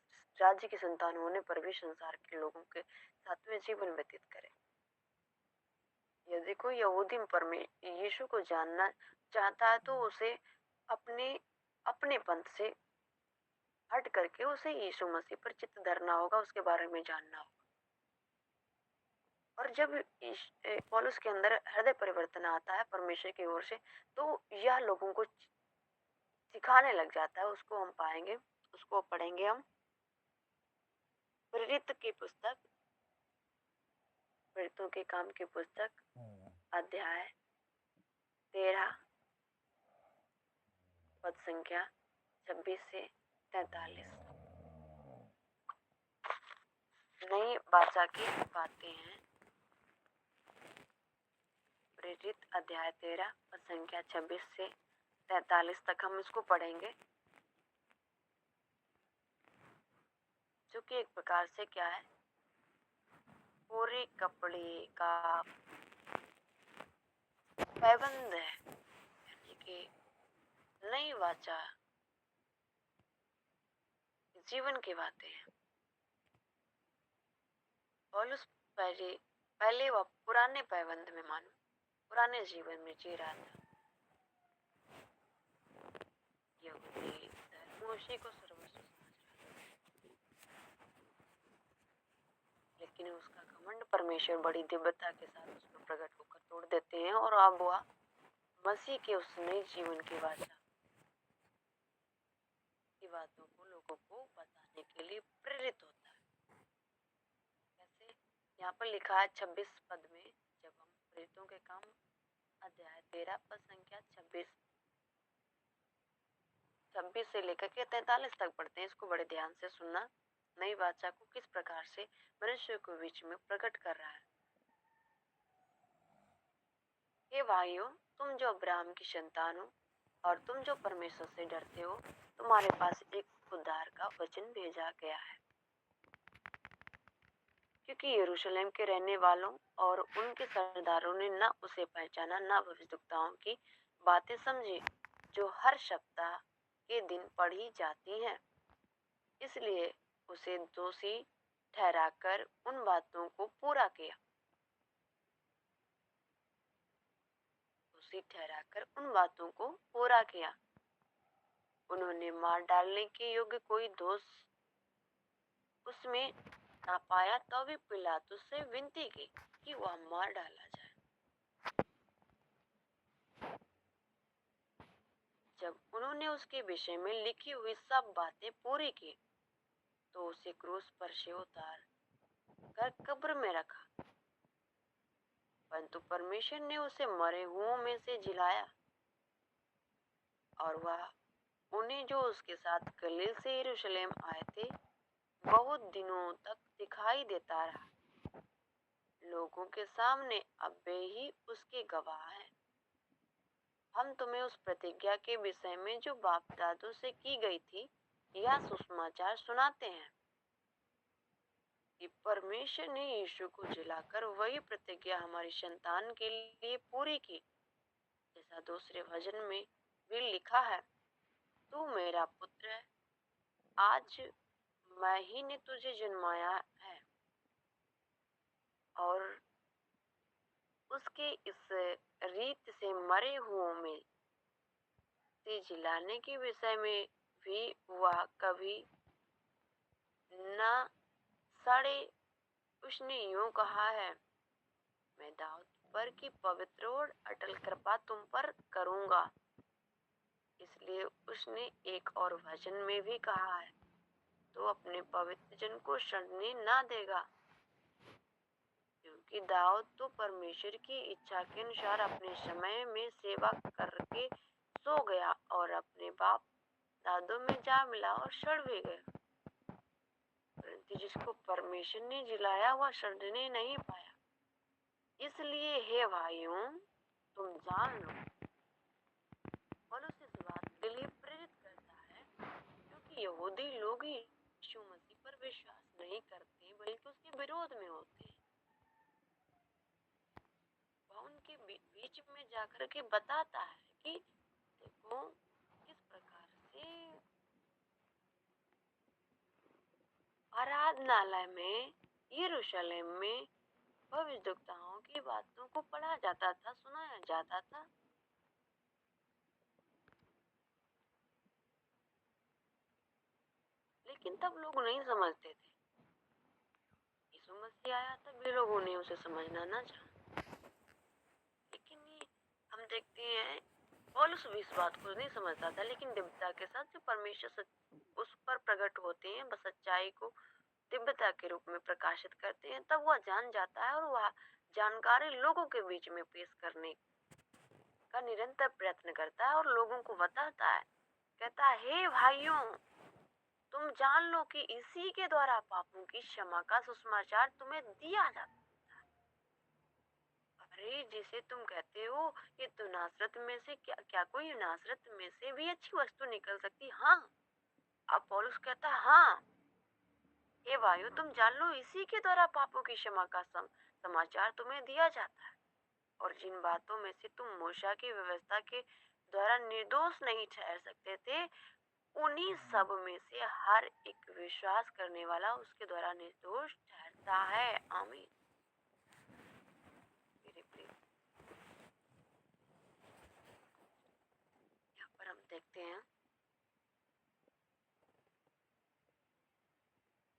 राज्य की संतान होने पर भी संसार के लोगों के साथ में जीवन व्यतीत करे। यदि कोई यहूदी यीशु को जानना चाहता है तो उसे अपने अपने पंथ से हट करके उसे यीशु मसीह पर चित्त धरना होगा, उसके बारे में जानना होगा। और जब पौलुस के अंदर हृदय परिवर्तन आता है परमेश्वर की ओर से, तो यह लोगों को सिखाने लग जाता है। उसको हम पाएंगे, उसको पढ़ेंगे हम प्रेरित की पुस्तक, प्रेरितों के काम की पुस्तक अध्याय 13 पद संख्या 26 से 43। नई वाचा की बातें हैं। प्रेरित अध्याय 13 पद संख्या 26 से 43 तक हम इसको पढ़ेंगे, जो कि एक प्रकार से क्या है, पूरे कपड़े का पैबंद है, यानी कि नई वाचा जीवन की बातें हैं। पौलुस पहले वह पुराने पैबंद में मानो पुराने जीवन में जी रहा था। यहूदी धर्म उसी को सर्वस्व समझ रहा था, लेकिन उसका घमंड परमेश्वर बड़ी दिव्यता के साथ उसमें प्रकट होकर तोड़ देते हैं और अब वह मसीह के उस नए जीवन की वाचा की बातों को लोगों को बताने के लिए प्रेरित होता है। जैसे यहाँ पर लिखा है 26 पद में, जब हम प्रेरितों के काम अध्याय 13 पद संख्या 26 से लेकर के 43 तक पढ़ते हैं। इसको बड़े ध्यान से सुनना। नई वाचा को किस प्रकार से मनुष्य के बीच में प्रकट कर रहा है। हे भाइयों, तुम जो अब्राहम की संतान हो और तुम जो परमेश्वर से डरते हो, तुम्हारे पास एक उद्धार का वचन भेजा गया है, क्योंकि यरूशलेम के रहने वालों और उनके सरदारों ने न उसे पहचाना, न भविष्यवक्ताओं की बातें समझी जो हर सप्ताह के दिन पढ़ी जाती हैं। इसलिए उसे दोषी ठहराकर उन बातों को पूरा किया। उन्होंने मार डालने के योग्य कोई दोष उसमें ना पाया, तो भी पिलातुस से विनती की कि वह मार डाला जाए। जब उन्होंने उसके विषय में लिखी हुई सब बातें पूरी की, तो उसे क्रूस पर से उतार कर कब्र में रखा। परंतु परमेश्वर ने उसे मरे हुओं में से जिलाया, और वह उन्हें जो उसके साथ गलील से यरूशलेम आए थे बहुत दिनों तक दिखाई देता रहा। लोगों के सामने अब वे ही उसके गवाह हैं। हम तुम्हें उस प्रतिज्ञा के विषय में जो बाप दादों से की गई थी यह सुसमाचार सुनाते हैं कि परमेश्वर ने यीशु को जिलाकर वही प्रतिज्ञा हमारी संतान के लिए पूरी की, जैसा दूसरे वचन में भी लिखा है, तू मेरा पुत्र है, आज मैं ही ने तुझे जन्माया है। और उसके इस रीत से मरे हुओं में से जिलाने के विषय में भी वह कभी न सड़े। उसने यूं कहा है, मैं दाऊद पर की पवित्र और अटल कृपा तुम पर करूंगा। इसलिए उसने एक और वचन में भी कहा है, तो अपने पवित्र जन को सड़ने ना देगा, कि दाऊद तो परमेश्वर की इच्छा के अनुसार अपने समय में सेवा करके सो गया और अपने बाप दादों में जा मिला और सड़ भी गया, परंतु जिसको परमेश्वर ने जिलाया वह सड़ने नहीं पाया। इसलिए हे भाइयों, तुम जान लो, पौलुस इस बात के लिए प्रेरित करता है क्योंकि यहूदी लोग ही यीशु मसीह पर विश्वास नहीं करते बल्कि उसके विरोध में होते हैं। वह उनके बीच में जाकर के बताता है कि देखो किस प्रकार से आराधनालय में यरूशलेम में भविष्यद्वक्ताओं की बातों को पढ़ा जाता था, सुनाया जाता था, लेकिन तब लोग नहीं समझते थे। यीशु मसीह आया तब भी लोगों ने उसे समझना ना चाहा। लेकिन ये हम देखते हैं पौलुस भी इस बात को नहीं समझता था, लेकिन दिव्यता के साथ जो परमेश्वर उस पर प्रकट होते हैं, बस सच्चाई को दिव्यता के रूप में प्रकाशित करते हैं, तब वह जान जाता है और वह जानकारी लोगों के बीच में पेश करने का निरंतर प्रयत्न करता है और लोगों को बताता है, कहता है हे भाइयों, तुम जान लो कि इसी के द्वारा पापों की क्षमा का सुसमाचार तुम्हें दिया जाता है। अरे जिसे तुम कहते हो ये तो नासरत में से क्या कोई नासरत में से भी अच्छी वस्तु निकल सकती? हाँ। अब पौलुस कहता हाँ, हे भाइयों, तुम जान लो इसी के द्वारा पापों की क्षमा का समाचार तुम्हें दिया जाता है, और जिन बातों में से तुम मूसा की व्यवस्था के द्वारा निर्दोष नहीं ठहर सकते थे, उन्हीं सब में से हर एक विश्वास करने वाला उसके द्वारा निर्दोष ठहरता है। आमीन। मेरे प्रिय, यहाँ पर हम देखते हैं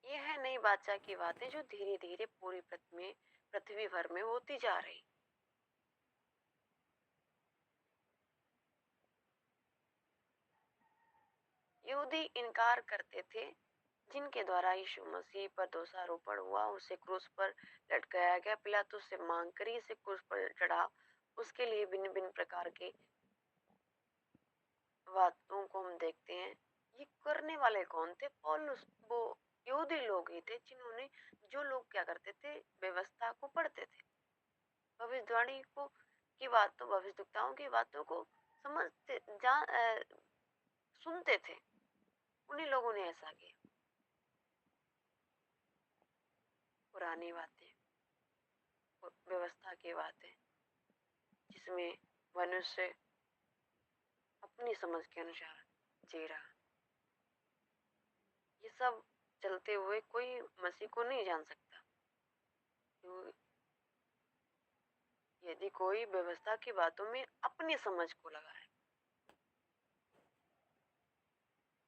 ये है नई बादशाह की बातें जो धीरे धीरे पूरी पृथ्वी भर में होती जा रही। यहूदी इनकार करते थे जिनके द्वारा यीशु मसीह पर दोषारोपण हुआ, उसे क्रूस पर लटकाया गया। पिलातुस से मांग करी इसे क्रूस पर चढ़ा। उसके लिए भिन्न भिन्न प्रकार के बातों को हम देखते हैं। ये करने वाले कौन थे? पौलुस, वो यहूदी लोग ही थे जिन्होंने, जो लोग क्या करते थे, व्यवस्था को पढ़ते थे, भविष्यवाणी को की बातों, भविष्यद्वक्ताओं की बातों को समझते सुनते थे। उन्हीं लोगों ने ऐसा किया। पुरानी बातें, व्यवस्था की बातें, जिसमें मनुष्य अपनी समझ के अनुसार जी रहा, ये सब चलते हुए कोई मसीह को नहीं जान सकता। यदि कोई व्यवस्था की बातों में अपनी समझ को लगाए,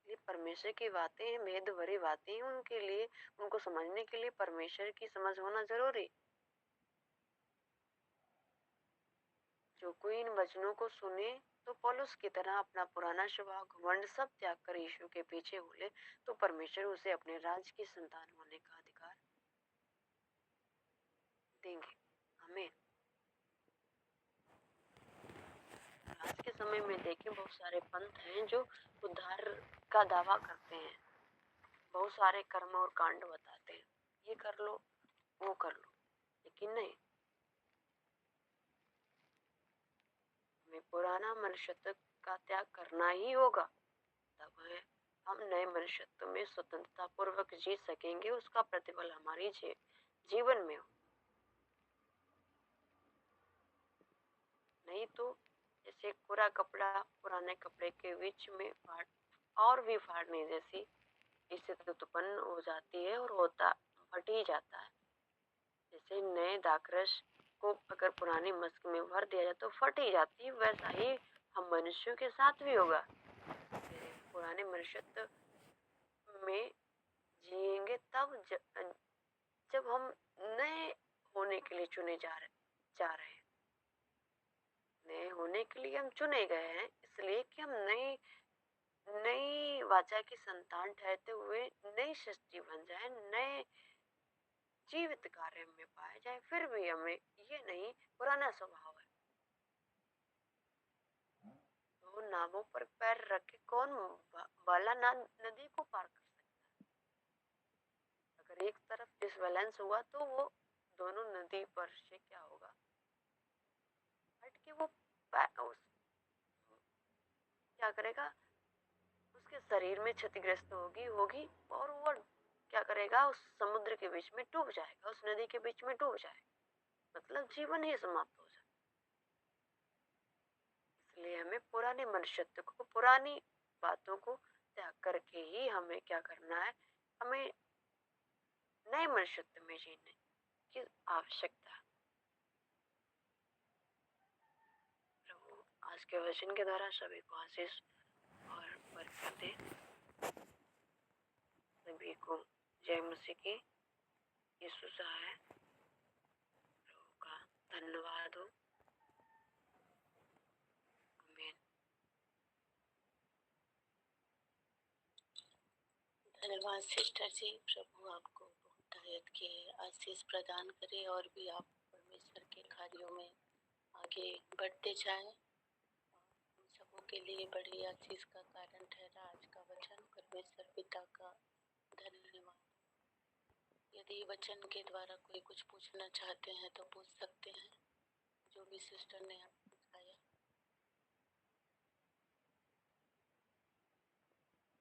ये परमेश्वर की बातें हैं, भेद भरी बातें हैं, उनके लिए, उनको समझने के लिए परमेश्वर की समझ होना जरूरी। जो कोई इन वचनों को सुने तो पौलुस की तरह अपना पुराना स्वभाव, घमंड सब त्याग कर यीशु के पीछे हो ले, तो परमेश्वर उसे अपने राज्य की संतान होने का अधिकार देंगे। हमें आज के समय में देखें, बहुत सारे पंथ हैं जो उद्धार का दावा करते हैं, बहुत सारे कर्म और कांड बताते हैं, ये कर लो वो कर लो, लेकिन नहीं, हमें पुराना मनुष्यत्व का त्याग करना ही होगा, तब है हम नए मनुष्यत्व में स्वतंत्रता पूर्वक जी सकेंगे, उसका प्रतिफल हमारी जीवन में हो। नहीं तो जैसे पूरा कपड़ा पुराने कपड़े के बीच में और भी फाड़ने जैसी स्थिति उत्पन्न हो जाती है और फट ही जाता है। जैसे नए दाखरस को अगर पुरानी मस्क में भर दिया जाए तो फट ही जाती है, वैसा ही हम मनुष्यों के साथ भी होगा। पुराने मनुष्यत्व में जिएंगे तब जब हम नए होने के लिए चुने जा रहे हैं। नए होने के लिए हम चुने गए हैं, इसलिए कि हम नई वाचा की संतान ठहरते हुए नई सृष्टि बन जाए, नए जीवित कार्य में पाए जाए, फिर भी हमें ये नहीं पुराना स्वभाव है। तो नावों पर पैर रखे कौन वाला नदी को पार कर सकता है। अगर एक तरफ डिसबैलेंस हुआ तो वो दोनों नदी पर से क्या होगा, हट के वो क्या करेगा, उसके शरीर में क्षतिग्रस्त होगी और वो क्या करेगा, उस समुद्र के बीच में डूब जाएगा, उस नदी के बीच में डूब जाएगा, मतलब जीवन ही समाप्त हो जाए। इसलिए हमें पुराने मनुष्यत्व को, पुरानी बातों को त्याग करके ही हमें क्या करना है, हमें नए मनुष्यत्व में जीने की आवश्यकता है। प्रभु आज के वचन के द्वारा सभी को आशीष और बरकत दे। सभी को जय मसीह की। यीशु सहाय। प्रभु का धन्यवाद हो। आमीन। धन्यवाद सिस्टर जी। प्रभु आपको बहुतायत के आशीष प्रदान करे और भी आप परमेश्वर के कार्यों में आगे बढ़ते जाएं। हम सबों के लिए बड़ी आशीष का कारण ठहरा आज का वचन। परमेश्वर पिता का धन्यवाद। यदि वचन के द्वारा कोई कुछ पूछना चाहते हैं तो पूछ सकते हैं, जो भी सिस्टर ने आपको बताया।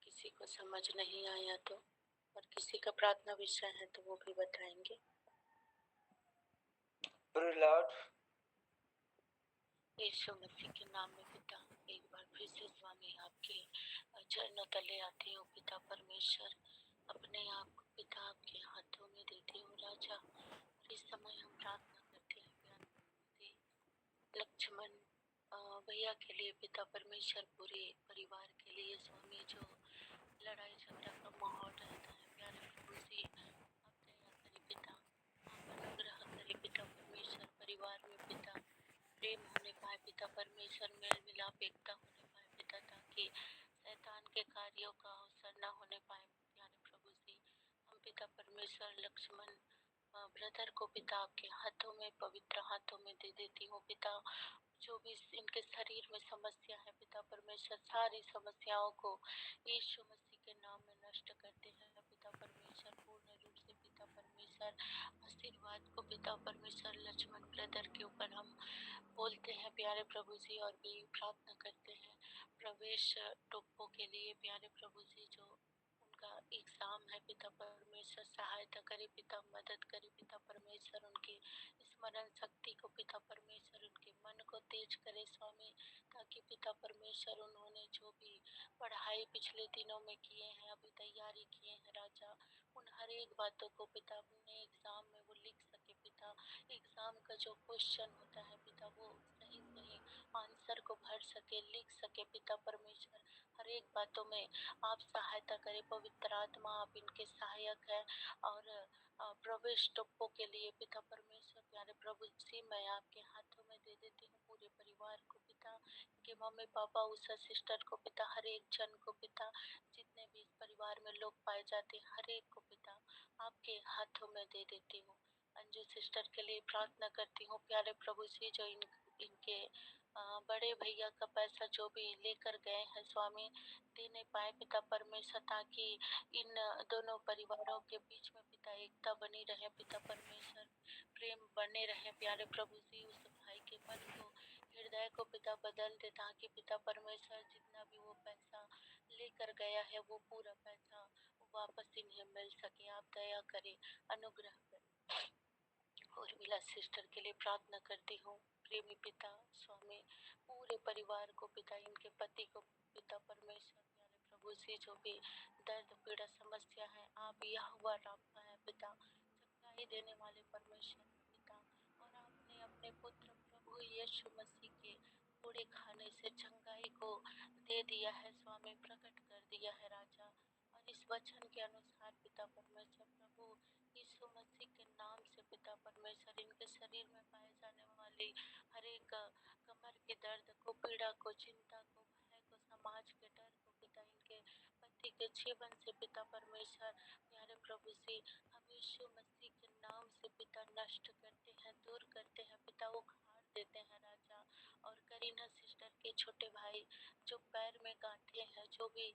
किसी को समझ नहीं आया तो, और किसी का प्रार्थना विषय है तो वो भी बताएंगे। यीशु मसीह के नाम में पिता, एक बार फिर से स्वामी आपके चरणों तले आती हूँ। पिता परमेश्वर, अपने आप को पिता आपके हाथों में देती हूँ राजा। इस समय हम प्रार्थना करते हैं प्यार लक्ष्मण भैया के लिए पिता परमेश्वर, पूरे परिवार के लिए स्वामी, जो लड़ाई झगड़ा का माहौल रहता है प्यारे प्रभु जी, आप दया करें पिता, आप अनुग्रह करें पिता परमेश्वर। परिवार में पिता प्रेम होने पाए पिता परमेश्वर, मेल मिलाप एकता होने पाए पिता, ताकि शैतान के कार्यों का अवसर न होने पाए प्यारे प्रभु जी। हम पिता परमेश्वर लक्ष्मण ब्रदर को पिता आपके हाथों में, पवित्र हाथों में दे देती हूँ पिता। जो भी इनके शरीर में समस्या है पिता परमेश्वर, सारी समस्याओं को यीशु मसीह के नाम में नष्ट करते हैं पिता परमेश्वर। पूर्ण रूप से पिता परमेश्वर आशीर्वाद को पिता परमेश्वर लक्ष्मण ब्रदर के ऊपर हम बोलते हैं प्यारे प्रभु जी, और भी प्रार्थना करते हैं प्रवेश टोप्पो के लिए प्यारे प्रभु जी, जो उनका एग्जाम है पिता परमेश्वर। सहायता करे पिता, मदद करे पिता परमेश्वर, उनकी स्मरण शक्ति को पिता परमेश्वर, उनके मन को तेज करे स्वामी, ताकि पिता परमेश्वर उन्होंने जो भी पढ़ाई पिछले दिनों में किए हैं, अभी तैयारी किए हैं राजा, उन हर एक बातों को पिता अपने एग्जाम में वो लिख सके पिता। एग्जाम का जो क्वेश्चन होता है पिता, वो सही सही आंसर को भर सके, लिख सके पिता परमेश्वर। हर एक बातों में आप सहायता करें, पवित्र आत्मा आप इनके सहायक है। और प्रवेश टोप्पो के लिए पिता परमेश्वर प्यारे प्रभु जी, मैं आपके हाथों में दे देती हूँ पूरे परिवार को पिता, के मम्मी पापा, उस सिस्टर को पिता, हर एक जन को पिता, जितने भी इस परिवार में लोग पाए जाते हैं हर एक को पिता आपके हाथों में दे देती हूँ। अंजू सिस्टर के लिए प्रार्थना करती हूँ प्यारे प्रभु जी, जो इनके बड़े भैया का पैसा जो भी लेकर गए हैं स्वामी, दे नहीं पाए पिता परमेश्वर, ताकि इन दोनों परिवारों के बीच में पिता एकता बनी रहे पिता परमेश्वर, प्रेम बने रहे प्यारे प्रभु जी। उस भाई के मन को, हृदय को पिता बदल दे, ताकि पिता परमेश्वर जितना भी वो पैसा लेकर गया है वो पूरा पैसा वापस इन्हें मिल सके। आप दया करें, अनुग्रह करें। और मिला सिस्टर के लिए प्रार्थना करती हूँ प्रेमी पिता स्वामी, पूरे परिवार को पिता, इनके पति को पिता परमेश्वर प्यारे प्रभु जी, जो भी दर्द पीड़ा समस्या है, आप यह हुआ राफा है पिता, चंगाई देने वाले परमेश्वर पिता। और आपने अपने पुत्र प्रभु यीशु मसीह के पूरे खाने से चंगाई को दे दिया है स्वामी, प्रकट कर दिया है राजा। और इस वचन के अनुसार पिता परमेश्वर प्रभु यीशु मसीह के नाम से पिता परमेश्वर, इनके शरीर में पाए जाने वाली हर एक कमर के दर्द को, पीड़ा को, चिंता को, भय को, समाज के डर को पिता, इनके पति के जीवन से पिता परमेश्वर प्यारे प्रभु जी, हम यीशु मसीह के नाम पिता नष्ट करते हैं, दूर करते हैं पिता, उखाड़ देते हैं राजा। और करीना सिस्टर के छोटे भाई जो पैर में गांठें हैं, जो भी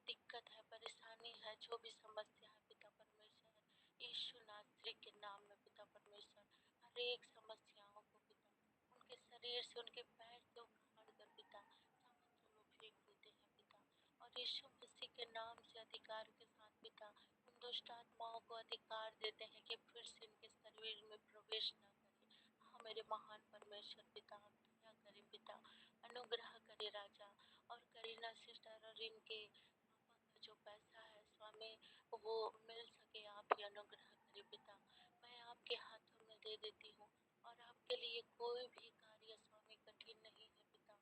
दिक्कत है, परेशानी है, जो भी समस्या है पिता परमेश्वर, यीशु नासरी के नाम में पिता परमेश्वर, हर एक समस्याओं को पिता उनके शरीर से, उनके पैर से उखाड़ कर पिता समुद्र में फेंक देते हैं पिता। और यीशु मसीह के नाम से अधिकार के साथ पिता उन दुष्ट आत्माओं को अधिकार देते हैं कि फिर से इनके शरीर में प्रवेश न करे। हाँ मेरे महान परमेश्वर पिता, आप दया करें पिता, अनुग्रह करे राजा। और करीना सिस्टर और इनके पापा का जो पैसा है स्वामी, वो मिल सके, आप ही अनुग्रह करे पिता। मैं आपके हाथों में दे देती हूँ। और आपके लिए कोई भी कार्य स्वामी कठिन नहीं है पिता।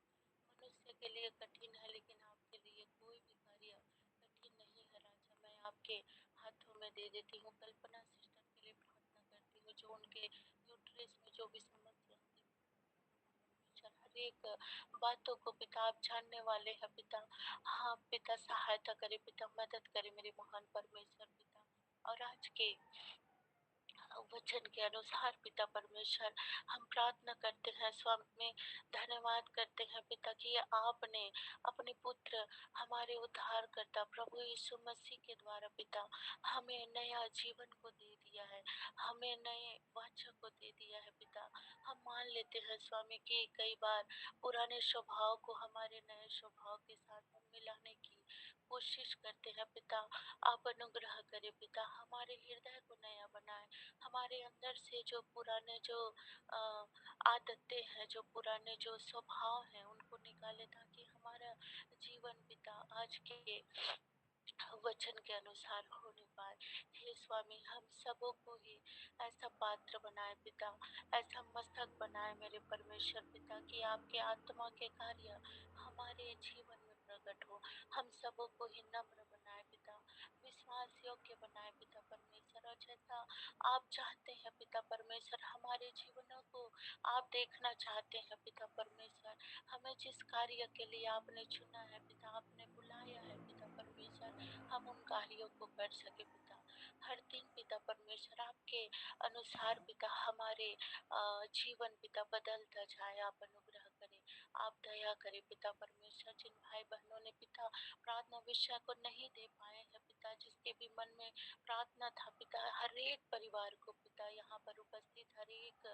मनुष्य के लिए कठिन है, लेकिन आपके लिए कोई भी कार्य कठिन नहीं है राजा। मैं आपके हाथों में दे देती हूँ। कल्पना सिस्टर के लिए प्रार्थना करती हूँ, जो उनके यूट्रस में जो भी समस्या है परमेश्वर, हर एक बातों को पिता आप जानने वाले हैं पिता। हाँ पिता, सहायता करे पिता, मदद करे मेरे महान परमेश्वर पिता। और आज के वचन के अनुसार पिता परमेश्वर हम प्रार्थना करते हैं स्वामी, धन्यवाद करते हैं पिता कि आपने अपने पुत्र हमारे उद्धारकर्ता प्रभु यीशु मसीह के द्वारा पिता हमें नया जीवन को दे दिया है, हमें नए वाचा को दे दिया है पिता। हम मान लेते हैं स्वामी कि कई बार पुराने स्वभाव को हमारे नए स्वभाव के साथ हम मिलाने की कोशिश करते हैं पिता। आप अनुग्रह करें पिता, हमारे हृदय को नया बनाए, हमारे अंदर से जो पुराने जो अ, आदतें हैं, जो पुराने जो स्वभाव हैं, उनको निकाले, ताकि हमारा जीवन पिता आज के वचन के अनुसार होने पाए। हे स्वामी, हम सबों को ही ऐसा पात्र बनाए पिता, ऐसा मस्तक बनाए मेरे परमेश्वर पिता, कि आपके आत्मा के कार्य हमारे जीवन में प्रकट हो। हम सबों को ही नम्र बनाए पिता, विश्वास योग्य बनाए पिता परमेश्वर। और जैसा आप चाहते हैं पिता परमेश्वर, हमारे जीवनों को आप देखना चाहते हैं पिता परमेश्वर, हमें जिस कार्य के लिए आपने चुना है पिता, आपने बुलाया है पिता परमेश्वर, हम उन कार्यों को कर सके पिता। हर दिन पिता परमेश्वर आपके अनुसार पिता हमारे जीवन पिता बदलता जाए। आप अनुग्रह करें, आप दया करें पिता परमेश्वर। जिन भाई बहनों ने पिता प्रार्थना विषय को नहीं दे पाए हैं पिता, जिसके भी मन में प्रार्थना था पिता, हर एक परिवार को पिता, यहाँ पर उपस्थित हर एक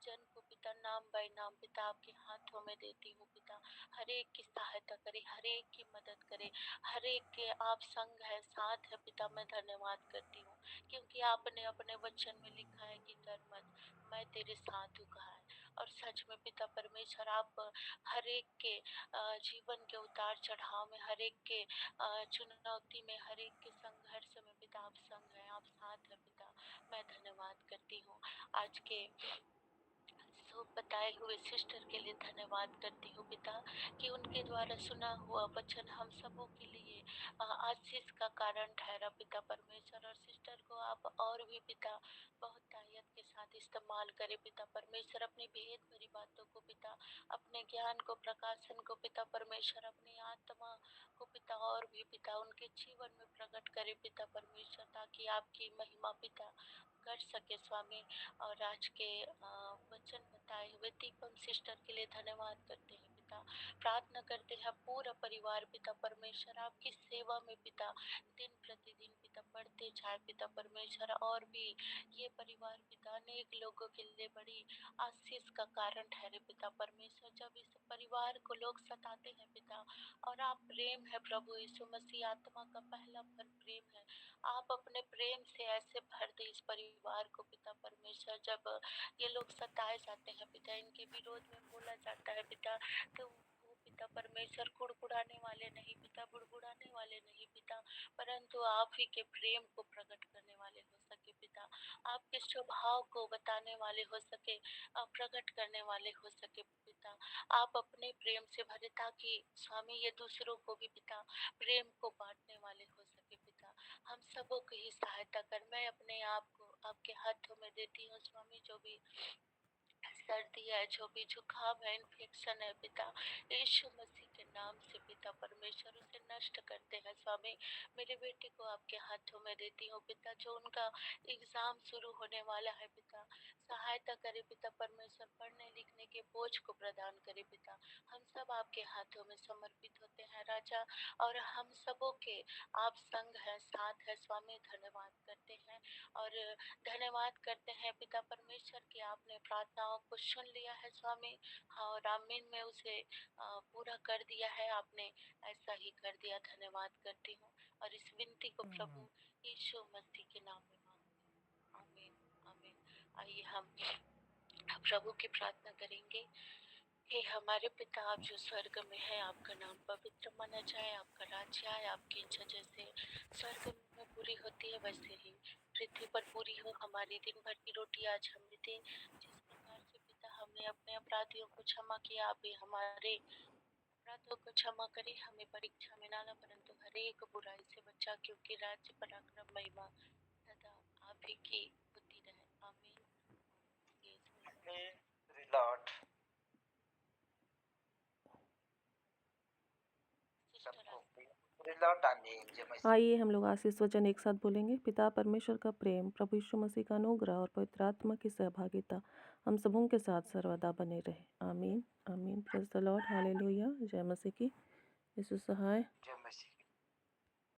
जन को पिता नाम बाय नाम पिता आपके हाथों में देती हूँ पिता। हर एक की सहायता करे, हर एक की मदद करे, हर एक के आप संग है, साथ है पिता। मैं धन्यवाद करती हूँ, क्योंकि आपने अपने वचन में लिखा है कि डर मत, मैं तेरे साथ हूँ कहा है। और सच में पिता परमेश्वर, आप हर एक के जीवन के उतार चढ़ाव में, हर एक के चुनौती में, हर एक के संघर्ष में पिता आप संग है, आप साथ है पिता। मैं धन्यवाद करती हूँ। आज के सो बताए हुए सिस्टर के लिए धन्यवाद करती हूँ पिता, कि उनके द्वारा सुना हुआ वचन हम सबों के लिए आशीष का कारण ठहरा पिता परमेश्वर। और सिस्टर को आप और भी पिता बहुत तायत के साथ इस्तेमाल करे पिता परमेश्वर, अपनी भेद भरी बातों को पिता, अपने ज्ञान को, प्रकाशन को पिता परमेश्वर, अपनी आत्मा को पिता और भी पिता उनके जीवन में प्रकट करे पिता परमेश्वर, ताकि आपकी महिमा पिता कर सके स्वामी। और आज के वचन बताए हुए दीपम सिस्टर के लिए धन्यवाद करते हैं पिता। प्रार्थना करते हैं पूरा परिवार पिता परमेश्वर आपकी सेवा में पिता दिन प्रतिदिन पिता बढ़ते जाए पिता परमेश्वर। और भी ये परिवार पिता अनेक लोगों के लिए बड़ी आशीष का कारण ठहरे पिता परमेश्वर। जब इस परिवार को लोग सताते हैं पिता, और आप प्रेम है प्रभु यीशु मसीह, आत्मा का पहला फल प्रेम है, आप अपने प्रेम से ऐसे भर दे इस परिवार को पिता परमेश्वर। जब ये लोग सताए जाते हैं पिता, इनके विरोध में बोला जाता है पिता, तो वो पिता परमेश्वर कुड़कुड़ाने वाले नहीं पिता, बुड़बुड़ाने वाले नहीं पिता, परंतु आप ही के प्रेम को प्रकट करने वाले हो सके पिता, आपके स्वभाव को बताने वाले हो सके, प्रकट करने वाले हो सके पिता। आप अपने प्रेम से भरे, ताकि स्वामी ये दूसरों को भी पिता प्रेम को बांटने वाले हो सके पिता। हम सबों की ही सहायता कर, मैं अपने आप को आपके हाथों में देती हूँ स्वामी। जो भी सर्दी है, जो भी जुकाम है, इन्फेक्शन है पिता, यीशु मसीह के नाम से पिता परमेश्वर उसे नष्ट करते हैं स्वामी। मेरे बेटे को आपके हाथों में देती हूँ पिता, जो उनका एग्जाम शुरू होने वाला है पिता, सहायता करे पिता परमेश्वर, पढ़ने लिखने के बोझ को प्रदान करे पिता। हम सब आपके हाथों में समर्पित होते हैं राजा, और हम सबों के आप संग है, साथ है स्वामी। धन्यवाद करते हैं और धन्यवाद करते हैं पिता परमेश्वर कि आपने प्रार्थनाओं को सुन लिया है स्वामी। हाँ, और आमीन में उसे पूरा कर दिया है आपने, ऐसा ही कर दिया। धन्यवाद करती हूँ और इस विनती को प्रभु यीशु मसीह के नाम में मांगती हूँ। आमीन आमीन। आइए हम प्रभु की प्रार्थना करेंगे। हे हमारे पिता, आप जो स्वर्ग में है, आपका नाम पवित्र माना जाए, आपका राज्य आए, आपकी इच्छा जैसे स्वर्ग में पूरी होती है वैसे ही पृथ्वी पर पूरी हो। हमारी दिन भर की रोटी आज हमें दे। जिस प्रकार से पिता हमने अपने अपराधियों को क्षमा किया, आप भी हमारे अपराधों को क्षमा करें। हमें परीक्षा में ना ला, परंतु हर एक बुराई से बचा, क्योंकि राज्य, पराक्रम, महिमा सदा आप ही की होती रहे। आमीन। Lord, Lord, आमीन। जय मसीह। आइए हम लोग आशीष वचन एक साथ बोलेंगे। पिता परमेश्वर का प्रेम, प्रभु यीशु मसीह का अनुग्रह और पवित्र आत्मा की सहभागिता हम सबों के साथ सर्वदा बने रहे। आमीन आमीन। Praise the Lord, hallelujah. जय मसीह की। यीशु सहाय। जय मसीह।